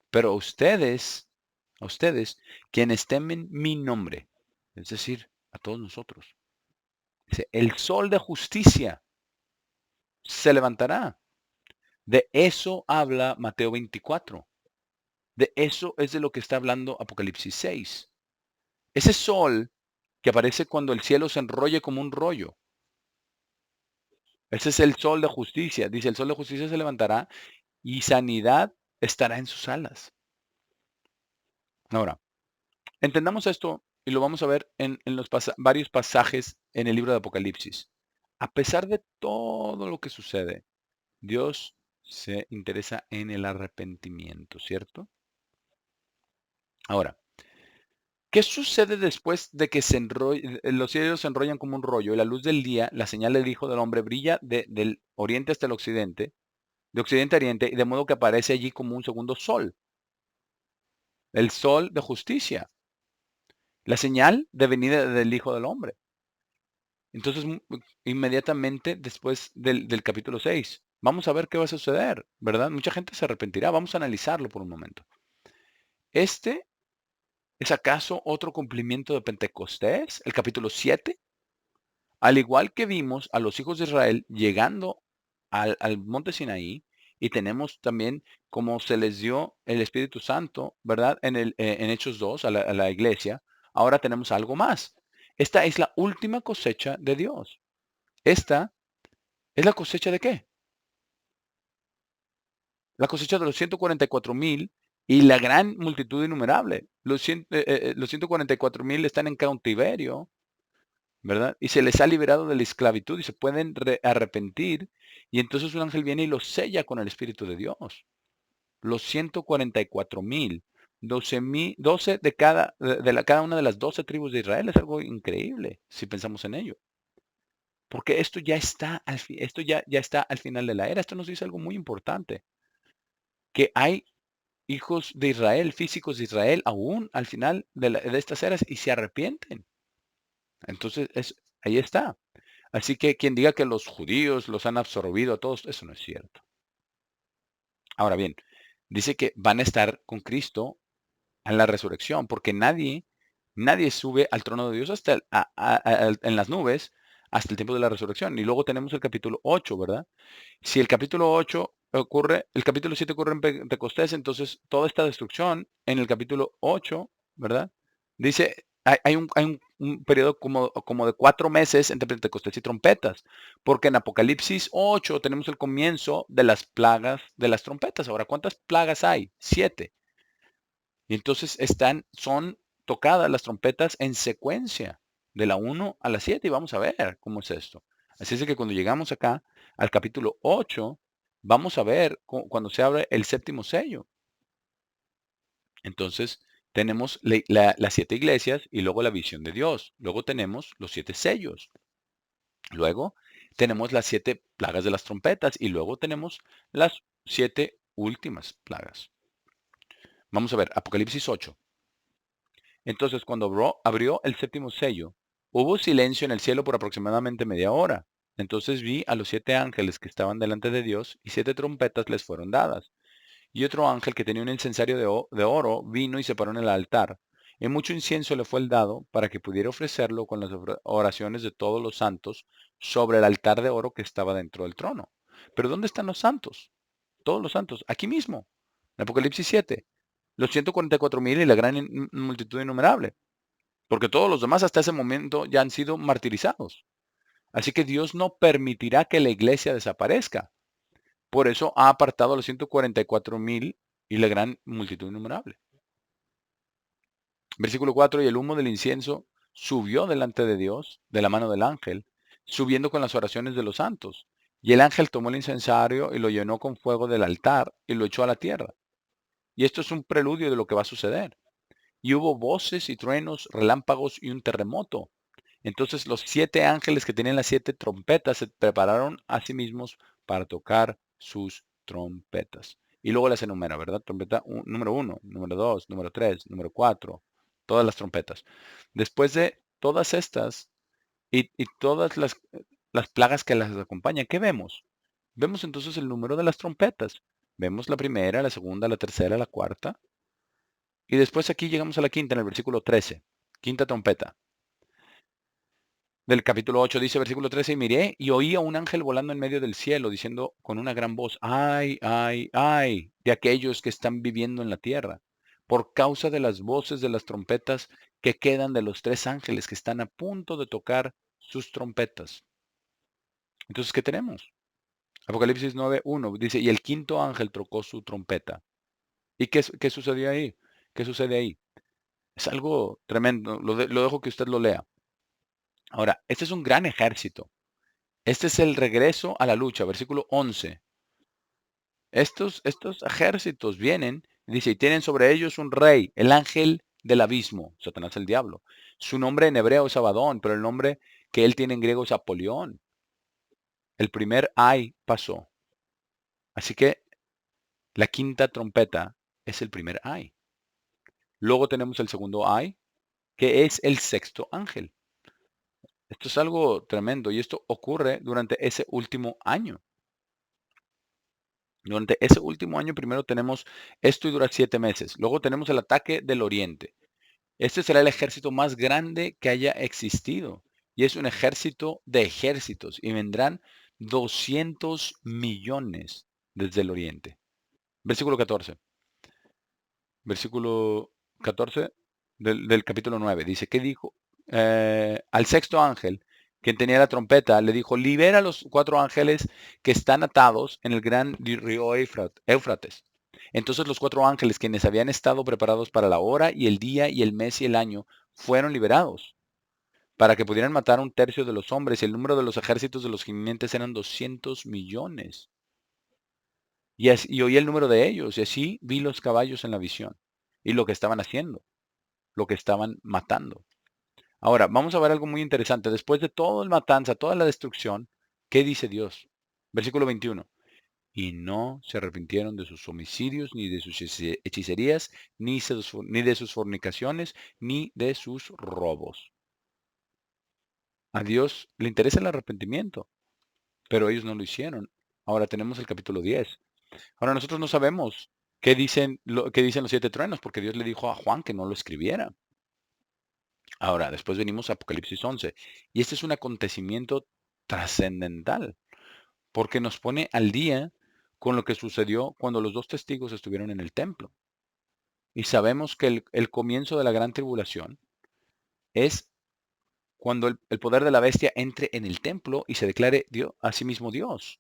Pero a ustedes, quienes temen mi nombre, es decir, a todos nosotros, dice, el sol de justicia se levantará. De eso habla Mateo 24. De eso es de lo que está hablando Apocalipsis 6. Ese sol que aparece cuando el cielo se enrolle como un rollo. Ese es el sol de justicia. Dice, el sol de justicia se levantará y sanidad estará en sus alas. Ahora, entendamos esto y lo vamos a ver en los varios pasajes en el libro de Apocalipsis. A pesar de todo lo que sucede, Dios se interesa en el arrepentimiento, ¿cierto? Ahora, ¿qué sucede después de que los cielos se enrollan como un rollo y la luz del día, la señal del Hijo del Hombre, brilla del oriente hasta el occidente, de occidente a oriente, y de modo que aparece allí como un segundo sol, el sol de justicia, la señal de venida del Hijo del Hombre? Entonces, inmediatamente después del capítulo 6, vamos a ver qué va a suceder, ¿verdad? Mucha gente se arrepentirá. Vamos a analizarlo por un momento. ¿Este es acaso otro cumplimiento de Pentecostés, el capítulo 7? Al igual que vimos a los hijos de Israel llegando al monte Sinaí y tenemos también como se les dio el Espíritu Santo, ¿verdad? En Hechos 2 a la iglesia, ahora tenemos algo más. Esta es la última cosecha de Dios. Esta es la cosecha de qué? La cosecha de los 144,000 y la gran multitud innumerable. Los 144,000 están en cautiverio, ¿verdad? Y se les ha liberado de la esclavitud y se pueden arrepentir. Y entonces un ángel viene y los sella con el Espíritu de Dios. Los 144,000, 12 cada una de las 12 tribus de Israel es algo increíble si pensamos en ello. Porque esto ya está ya está al final de la era. Esto nos dice algo muy importante, que hay hijos de Israel, físicos de Israel, aún al final de estas eras y se arrepienten. Entonces, ahí está. Así que quien diga que los judíos los han absorbido a todos, eso no es cierto. Ahora bien, dice que van a estar con Cristo en la resurrección, porque nadie sube al trono de Dios hasta en las nubes hasta el tiempo de la resurrección. Y luego tenemos el capítulo 8, ¿verdad? Si el capítulo 8 ocurre, el capítulo 7 ocurre en Pentecostés, entonces toda esta destrucción en el capítulo 8, ¿verdad? Dice, hay un periodo como de 4 meses entre Pentecostés y trompetas, porque en Apocalipsis 8 tenemos el comienzo de las plagas de las trompetas. Ahora, ¿cuántas plagas hay? 7. Y entonces son tocadas las trompetas en secuencia, de la 1 a la 7, y vamos a ver cómo es esto. Así es que cuando llegamos acá al capítulo 8, vamos a ver cuando se abre el séptimo sello. Entonces tenemos las 7 iglesias y luego la visión de Dios. Luego tenemos los 7 sellos. Luego tenemos las 7 plagas de las trompetas y luego tenemos las 7 últimas plagas. Vamos a ver, Apocalipsis 8. Entonces, cuando abrió el séptimo sello, hubo silencio en el cielo por aproximadamente media hora. Entonces vi a los 7 ángeles que estaban delante de Dios y 7 trompetas les fueron dadas. Y otro ángel que tenía un incensario de oro vino y se paró en el altar. Y mucho incienso le fue el dado para que pudiera ofrecerlo con las oraciones de todos los santos sobre el altar de oro que estaba dentro del trono. Pero ¿dónde están los santos? Todos los santos, aquí mismo, en Apocalipsis 7. Los 144,000 y la gran multitud innumerable. Porque todos los demás hasta ese momento ya han sido martirizados. Así que Dios no permitirá que la iglesia desaparezca. Por eso ha apartado a los 144,000 y la gran multitud innumerable. Versículo 4, y el humo del incienso subió delante de Dios, de la mano del ángel, subiendo con las oraciones de los santos. Y el ángel tomó el incensario y lo llenó con fuego del altar y lo echó a la tierra. Y esto es un preludio de lo que va a suceder. Y hubo voces y truenos, relámpagos y un terremoto. Entonces los 7 ángeles que tenían las 7 trompetas se prepararon a sí mismos para tocar sus trompetas. Y luego las enumera, ¿verdad? Trompeta número 1, número 2, número 3, número 4, todas las trompetas. Después de todas estas y todas las plagas que las acompañan, ¿qué vemos? Vemos entonces el número de las trompetas. Vemos la primera, la segunda, la tercera, la cuarta. Y después aquí llegamos a la quinta en el versículo 13. Quinta trompeta. Del capítulo 8 dice versículo 13, y miré y oí a un ángel volando en medio del cielo, diciendo con una gran voz, ay, ay, ay, de aquellos que están viviendo en la tierra, por causa de las voces de las trompetas que quedan de los 3 ángeles que están a punto de tocar sus trompetas. Entonces, ¿qué tenemos? Apocalipsis 9:1 dice, y el quinto ángel tocó su trompeta. ¿Y qué sucedió ahí? ¿Qué sucede ahí? Es algo tremendo, lo dejo que usted lo lea. Ahora, este es un gran ejército. Este es el regreso a la lucha, versículo 11. Estos ejércitos vienen, dice, y tienen sobre ellos un rey, el ángel del abismo, Satanás el diablo. Su nombre en hebreo es Abadón, pero el nombre que él tiene en griego es Apolión. El primer ay pasó. Así que la quinta trompeta es el primer ay. Luego tenemos el segundo ay, que es el sexto ángel. Esto es algo tremendo y esto ocurre durante ese último año. Durante ese último año primero tenemos esto y dura 7 meses. Luego tenemos el ataque del oriente. Este será el ejército más grande que haya existido. Y es un ejército de ejércitos. Y vendrán 200 millones. desde el oriente. Versículo 14. Versículo 14 del capítulo 9. Dice, ¿qué dijo? Al sexto ángel, quien tenía la trompeta, le dijo, libera a los 4 ángeles que están atados en el gran río Éufrates. Entonces los 4 ángeles, quienes habían estado preparados para la hora y el día y el mes y el año, fueron liberados para que pudieran matar a 1/3 de los hombres, y el número de los ejércitos de los gimientes eran 200 millones. Y oí el número de ellos, y así vi los caballos en la visión, y lo que estaban haciendo, lo que estaban matando. Ahora, vamos a ver algo muy interesante. Después de toda la matanza, toda la destrucción, ¿qué dice Dios? Versículo 21. Y no se arrepintieron de sus homicidios, ni de sus hechicerías, ni de sus fornicaciones, ni de sus robos. A Dios le interesa el arrepentimiento, pero ellos no lo hicieron. Ahora tenemos el capítulo 10. Ahora nosotros no sabemos qué dicen los 7 truenos, porque Dios le dijo a Juan que no lo escribiera. Ahora, después venimos a Apocalipsis 11. Y este es un acontecimiento trascendental, porque nos pone al día con lo que sucedió cuando los 2 testigos estuvieron en el templo. Y sabemos que el comienzo de la gran tribulación es cuando el poder de la bestia entre en el templo y se declare Dios, a sí mismo Dios.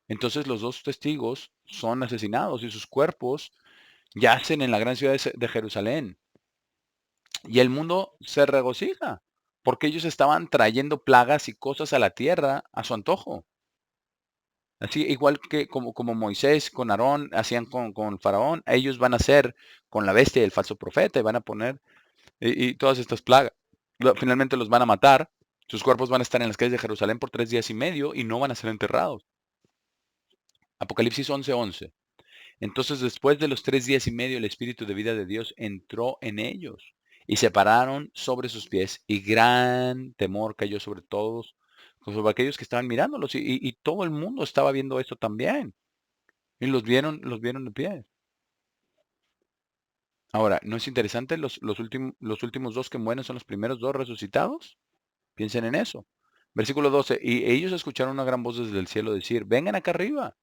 Entonces los 2 testigos son asesinados y sus cuerpos yacen en la gran ciudad de Jerusalén. Y el mundo se regocija, porque ellos estaban trayendo plagas y cosas a la tierra a su antojo. Así igual que como Moisés con Aarón hacían con Faraón, ellos van a hacer con la bestia y el falso profeta y van a poner y todas estas plagas. Finalmente los van a matar, sus cuerpos van a estar en las calles de Jerusalén por 3 días y medio y no van a ser enterrados. Apocalipsis 11:11. Entonces después de los 3 días y medio el espíritu de vida de Dios entró en ellos y se pararon sobre sus pies y gran temor cayó sobre todos, sobre aquellos que estaban mirándolos y todo el mundo estaba viendo esto también y los vieron de pie. Ahora, ¿no es interesante los últimos dos que mueren son los primeros dos resucitados? Piensen en eso. Versículo 12, y ellos escucharon una gran voz desde el cielo decir, vengan acá arriba.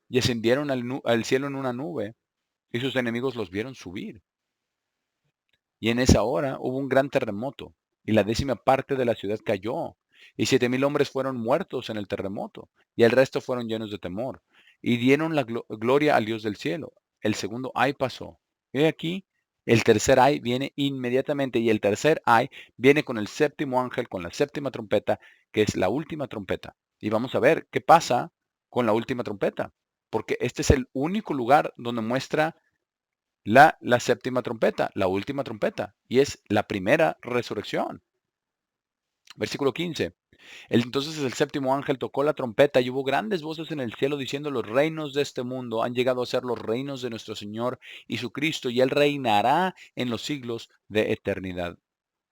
Y ascendieron al cielo en una nube y sus enemigos los vieron subir. Y en esa hora hubo un gran terremoto, y la 10ª parte de la ciudad cayó, y 7,000 hombres fueron muertos en el terremoto, y el resto fueron llenos de temor, y dieron la gloria al Dios del cielo. El segundo ay pasó. He aquí, el tercer ay viene inmediatamente, y el tercer ay viene con el séptimo ángel, con la séptima trompeta, que es la última trompeta. Y vamos a ver qué pasa con la última trompeta, porque este es el único lugar donde muestra la séptima trompeta, la última trompeta, y es la primera resurrección. Versículo 15. Entonces el séptimo ángel tocó la trompeta y hubo grandes voces en el cielo diciendo, los reinos de este mundo han llegado a ser los reinos de nuestro Señor y su Cristo, y Él reinará en los siglos de eternidad.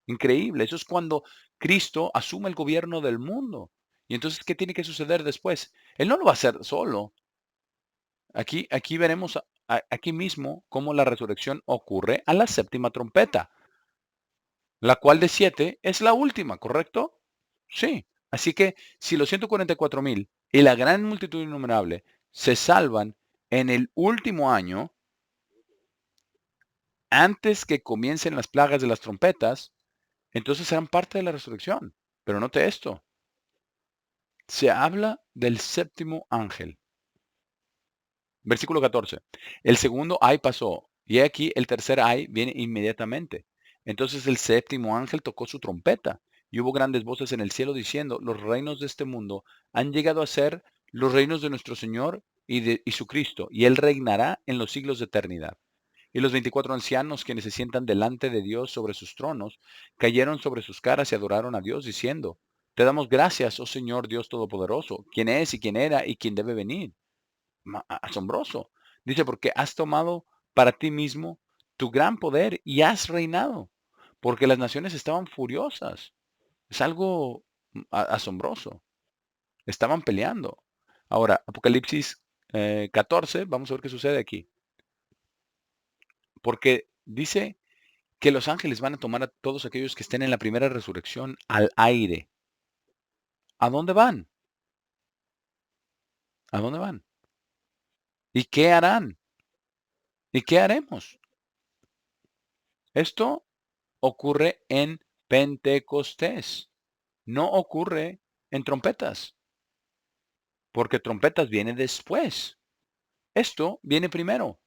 Increíble, eso es cuando Cristo asume el gobierno del mundo. Y entonces, ¿qué tiene que suceder después? Él no lo va a hacer solo. Aquí veremos aquí mismo cómo la resurrección ocurre a la séptima trompeta, la cual de 7 es la última, ¿correcto? Sí. Así que si los 144,000 y la gran multitud innumerable se salvan en el último año, antes que comiencen las plagas de las trompetas, entonces serán parte de la resurrección. Pero note esto, se habla del séptimo ángel. Versículo 14. El segundo ay pasó, y aquí el tercer ay viene inmediatamente. Entonces el séptimo ángel tocó su trompeta, y hubo grandes voces en el cielo diciendo, los reinos de este mundo han llegado a ser los reinos de nuestro Señor y su Cristo, y Él reinará en los siglos de eternidad. Y los 24 ancianos quienes se sientan delante de Dios sobre sus tronos, cayeron sobre sus caras y adoraron a Dios, diciendo, Te damos gracias, oh Señor Dios Todopoderoso, quien es y quien era y quien debe venir asombroso. Dice, porque has tomado para ti mismo tu gran poder y has reinado, porque las naciones estaban furiosas. Es algo asombroso. Estaban peleando. Ahora, Apocalipsis 14, vamos a ver qué sucede aquí. Porque dice que los ángeles van a tomar a todos aquellos que estén en la primera resurrección al aire. ¿A dónde van? ¿A dónde van? ¿Y qué harán? ¿Y qué haremos? Esto ocurre en Pentecostés. No ocurre en trompetas, porque trompetas viene después. Esto viene primero.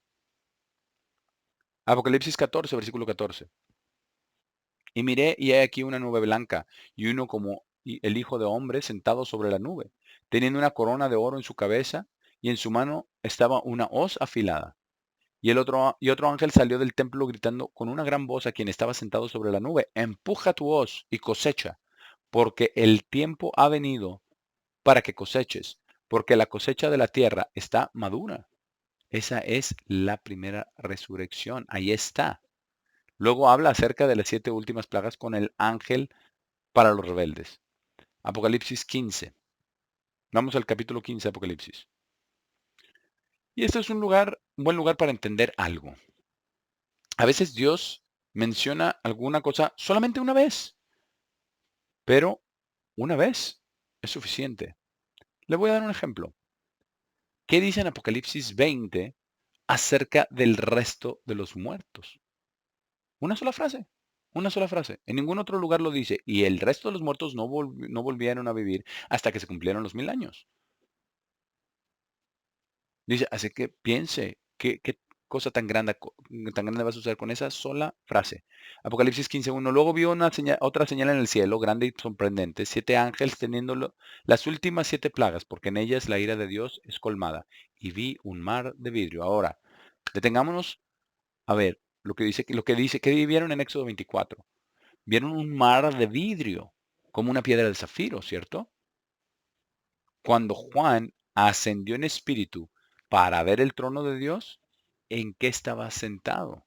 Apocalipsis 14, versículo 14. Y miré, y he aquí una nube blanca, y uno como el Hijo de Hombre sentado sobre la nube, teniendo una corona de oro en su cabeza, y en su mano estaba una hoz afilada. Y otro ángel salió del templo gritando con una gran voz a quien estaba sentado sobre la nube: empuja tu hoz y cosecha, porque el tiempo ha venido para que coseches, porque la cosecha de la tierra está madura. Esa es la primera resurrección. Ahí está. Luego habla acerca de las 7 últimas plagas con el ángel para los rebeldes. Apocalipsis 15. Vamos al capítulo 15 de Apocalipsis. Y este es un buen lugar para entender algo. A veces Dios menciona alguna cosa solamente una vez, pero una vez es suficiente. Le voy a dar un ejemplo. ¿Qué dice en Apocalipsis 20 acerca del resto de los muertos? Una sola frase. Una sola frase. En ningún otro lugar lo dice. Y el resto de los muertos no volvieron a vivir hasta que se cumplieron los 1000 años. Dice, así que piense, qué cosa tan grande va a suceder con esa sola frase. Apocalipsis 15:1. Luego vio otra señal en el cielo, grande y sorprendente, 7 ángeles teniendo las últimas 7 plagas, porque en ellas la ira de Dios es colmada. Y vi un mar de vidrio. Ahora, detengámonos a ver lo que dice, que vieron en Éxodo 24. Vieron un mar de vidrio, como una piedra de zafiro, ¿cierto? Cuando Juan ascendió en espíritu para ver el trono de Dios, ¿en qué estaba sentado?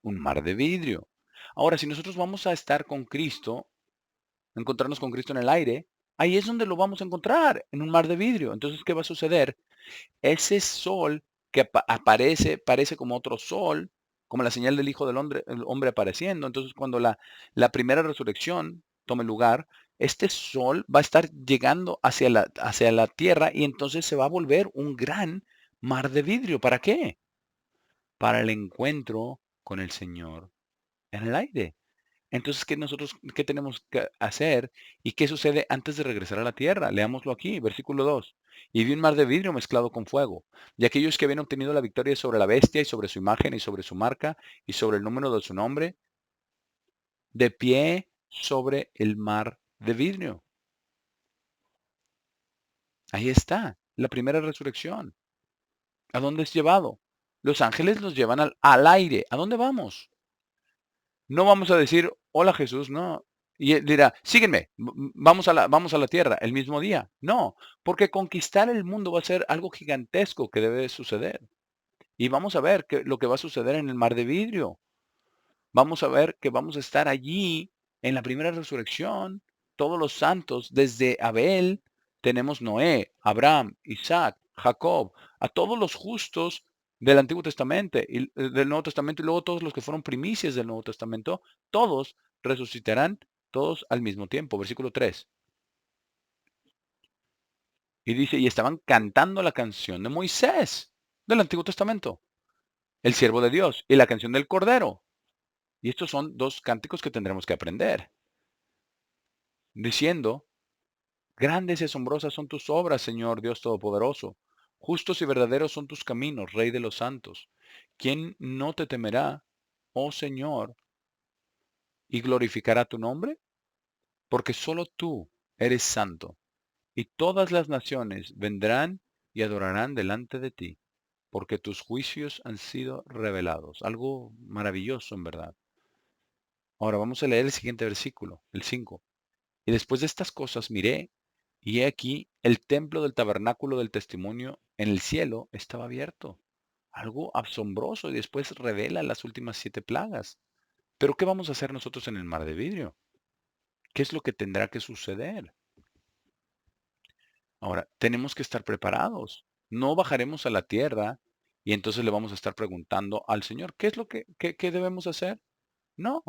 Un mar de vidrio. Ahora, si nosotros vamos a estar con Cristo, encontrarnos con Cristo en el aire, ahí es donde lo vamos a encontrar, en un mar de vidrio. Entonces, ¿qué va a suceder? Ese sol que aparece, parece como otro sol, como la señal del Hijo del Hombre, el hombre apareciendo. Entonces, cuando la primera resurrección tome lugar, este sol va a estar llegando hacia la tierra y entonces se va a volver un gran mar de vidrio. ¿Para qué? Para el encuentro con el Señor en el aire. Entonces, ¿qué tenemos que hacer? ¿Y qué sucede antes de regresar a la tierra? Leámoslo aquí, versículo 2. Y vi un mar de vidrio mezclado con fuego, y aquellos que habían obtenido la victoria sobre la bestia y sobre su imagen y sobre su marca y sobre el número de su nombre, de pie sobre el mar de vidrio. Ahí está, la primera resurrección. ¿A dónde es llevado? Los ángeles los llevan al aire. ¿A dónde vamos? No vamos a decir, hola Jesús, no. Y él dirá, sígueme, vamos a la tierra el mismo día. No, porque conquistar el mundo va a ser algo gigantesco que debe suceder. Y vamos a ver lo que va a suceder en el mar de vidrio. Vamos a ver que vamos a estar allí en la primera resurrección, todos los santos, desde Abel, tenemos Noé, Abraham, Isaac, Jacob, a todos los justos del Antiguo Testamento y del Nuevo Testamento, y luego todos los que fueron primicias del Nuevo Testamento, todos resucitarán, todos al mismo tiempo. Versículo 3. Y dice, y estaban cantando la canción de Moisés del Antiguo Testamento, el siervo de Dios, y la canción del Cordero. Y estos son dos cánticos que tendremos que aprender, diciendo, grandes y asombrosas son tus obras, Señor Dios Todopoderoso. Justos y verdaderos son tus caminos, Rey de los santos. ¿Quién no te temerá, oh Señor, y glorificará tu nombre? Porque solo tú eres santo, y todas las naciones vendrán y adorarán delante de ti, porque tus juicios han sido revelados. Algo maravilloso, en verdad. Ahora vamos a leer el siguiente versículo, el 5. Y después de estas cosas miré, y he aquí el templo del tabernáculo del testimonio en el cielo estaba abierto. Algo asombroso, y después revela las últimas 7 plagas. Pero ¿qué vamos a hacer nosotros en el mar de vidrio? ¿Qué es lo que tendrá que suceder? Ahora, tenemos que estar preparados. No bajaremos a la tierra y entonces le vamos a estar preguntando al Señor, ¿qué es lo que debemos hacer? No,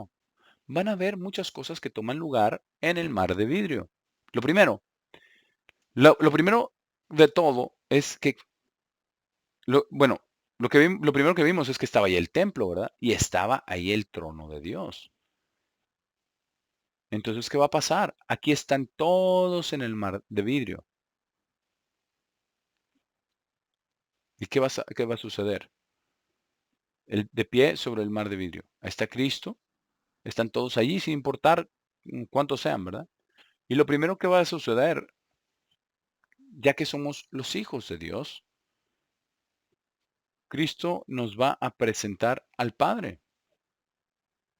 van a haber muchas cosas que toman lugar en el mar de vidrio. Lo primero, lo primero de todo es que bueno, lo primero que vimos es que estaba ahí el templo, ¿verdad? Y estaba ahí el trono de Dios. Entonces, ¿qué va a pasar? Aquí están todos en el mar de vidrio. ¿Y qué va a suceder? De pie sobre el mar de vidrio. Ahí está Cristo. Están todos allí sin importar cuántos sean, ¿verdad? Y lo primero que va a suceder, ya que somos los hijos de Dios, Cristo nos va a presentar al Padre.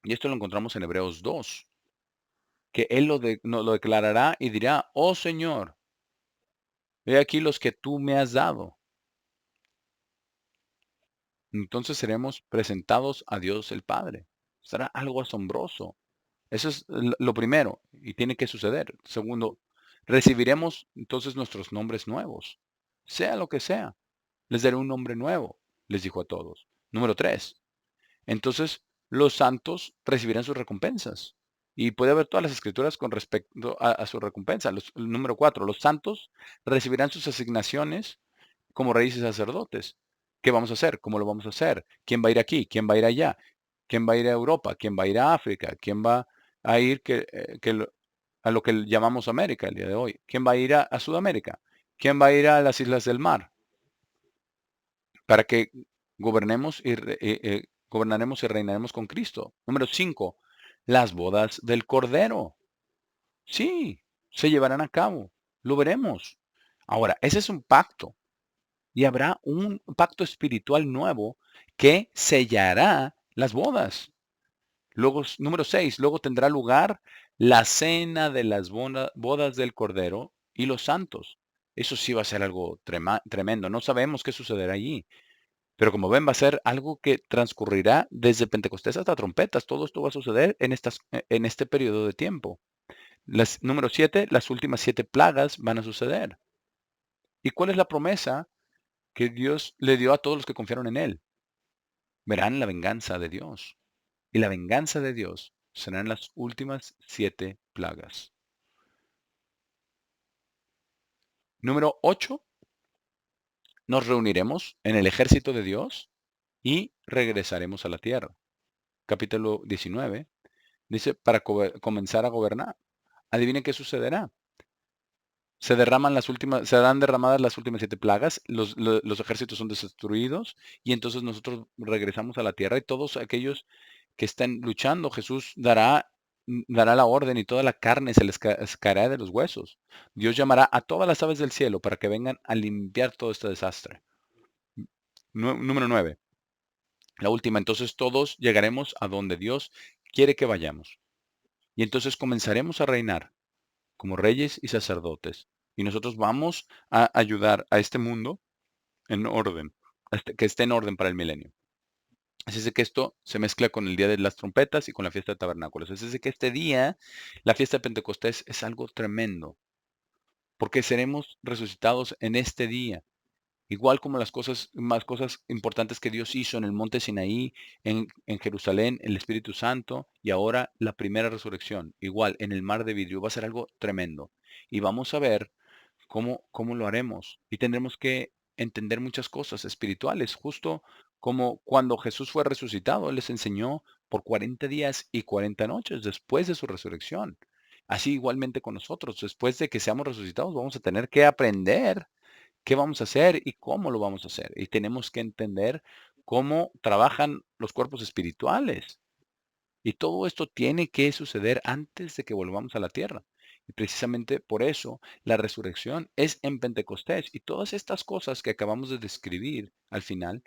Y esto lo encontramos en Hebreos 2, que Él nos lo declarará y dirá, oh Señor, he aquí los que tú me has dado. Entonces seremos presentados a Dios el Padre. Será algo asombroso. Eso es lo primero y tiene que suceder. Segundo, recibiremos entonces nuestros nombres nuevos, sea lo que sea. Les daré un nombre nuevo, les dijo a todos. Número 3. Entonces los santos recibirán sus recompensas. Y puede haber todas las escrituras con respecto a su recompensa. Número 4. Los santos recibirán sus asignaciones como reyes y sacerdotes. ¿Qué vamos a hacer? ¿Cómo lo vamos a hacer? ¿Quién va a ir aquí? ¿Quién va a ir allá? ¿Quién va a ir a Europa? ¿Quién va a ir a África? ¿Quién va a ir a lo que llamamos América el día de hoy? ¿Quién va a ir a Sudamérica? ¿Quién va a ir a las islas del mar? Para que gobernaremos y reinaremos con Cristo. Número 5, las bodas del Cordero. Sí, se llevarán a cabo. Lo veremos. Ahora, ese es un pacto. Y habrá un pacto espiritual nuevo que sellará las bodas. Luego, número 6, luego tendrá lugar la cena de las bodas del Cordero y los santos. Eso sí va a ser algo tremendo. No sabemos qué sucederá allí. Pero como ven, va a ser algo que transcurrirá desde Pentecostés hasta trompetas. Todo esto va a suceder en este periodo de tiempo. Número 7, las últimas 7 plagas van a suceder. ¿Y cuál es la promesa que Dios le dio a todos los que confiaron en Él? Verán la venganza de Dios. Y la venganza de Dios serán las últimas 7 plagas. Número 8, nos reuniremos en el ejército de Dios y regresaremos a la tierra. Capítulo 19 dice, para comenzar a gobernar. Adivinen qué sucederá. Serán derramadas las últimas 7 plagas, los ejércitos son destruidos y entonces nosotros regresamos a la tierra y todos aquellos que estén luchando, Jesús dará la orden y toda la carne se les caerá de los huesos. Dios llamará a todas las aves del cielo para que vengan a limpiar todo este desastre. Número 9. La última, entonces todos llegaremos a donde Dios quiere que vayamos. Y entonces comenzaremos a reinar como reyes y sacerdotes. Y nosotros vamos a ayudar a este mundo en orden, que esté en orden para el milenio. Así es de que esto se mezcla con el día de las trompetas y con la fiesta de tabernáculos. Así es de que este día, la fiesta de Pentecostés, es algo tremendo, porque seremos resucitados en este día. Igual como más cosas importantes que Dios hizo en el monte Sinaí, en Jerusalén, el Espíritu Santo y ahora la primera resurrección, igual en el mar de vidrio, va a ser algo tremendo. Y vamos a ver cómo lo haremos. Y tendremos que entender muchas cosas espirituales, justo como cuando Jesús fue resucitado, Él les enseñó por 40 días y 40 noches después de su resurrección. Así igualmente con nosotros, después de que seamos resucitados, vamos a tener que aprender qué vamos a hacer y cómo lo vamos a hacer. Y tenemos que entender cómo trabajan los cuerpos espirituales. Y todo esto tiene que suceder antes de que volvamos a la tierra. Y precisamente por eso la resurrección es en Pentecostés. Y todas estas cosas que acabamos de describir al final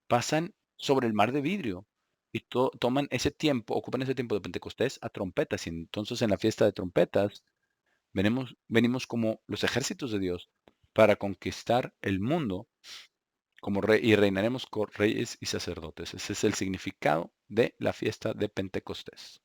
pasan sobre el mar de vidrio. Y toman ese tiempo, ocupan ese tiempo de Pentecostés a trompetas. Y entonces en la fiesta de trompetas venimos como los ejércitos de Dios para conquistar el mundo como rey y reinaremos con reyes y sacerdotes. Ese es el significado de la fiesta de Pentecostés.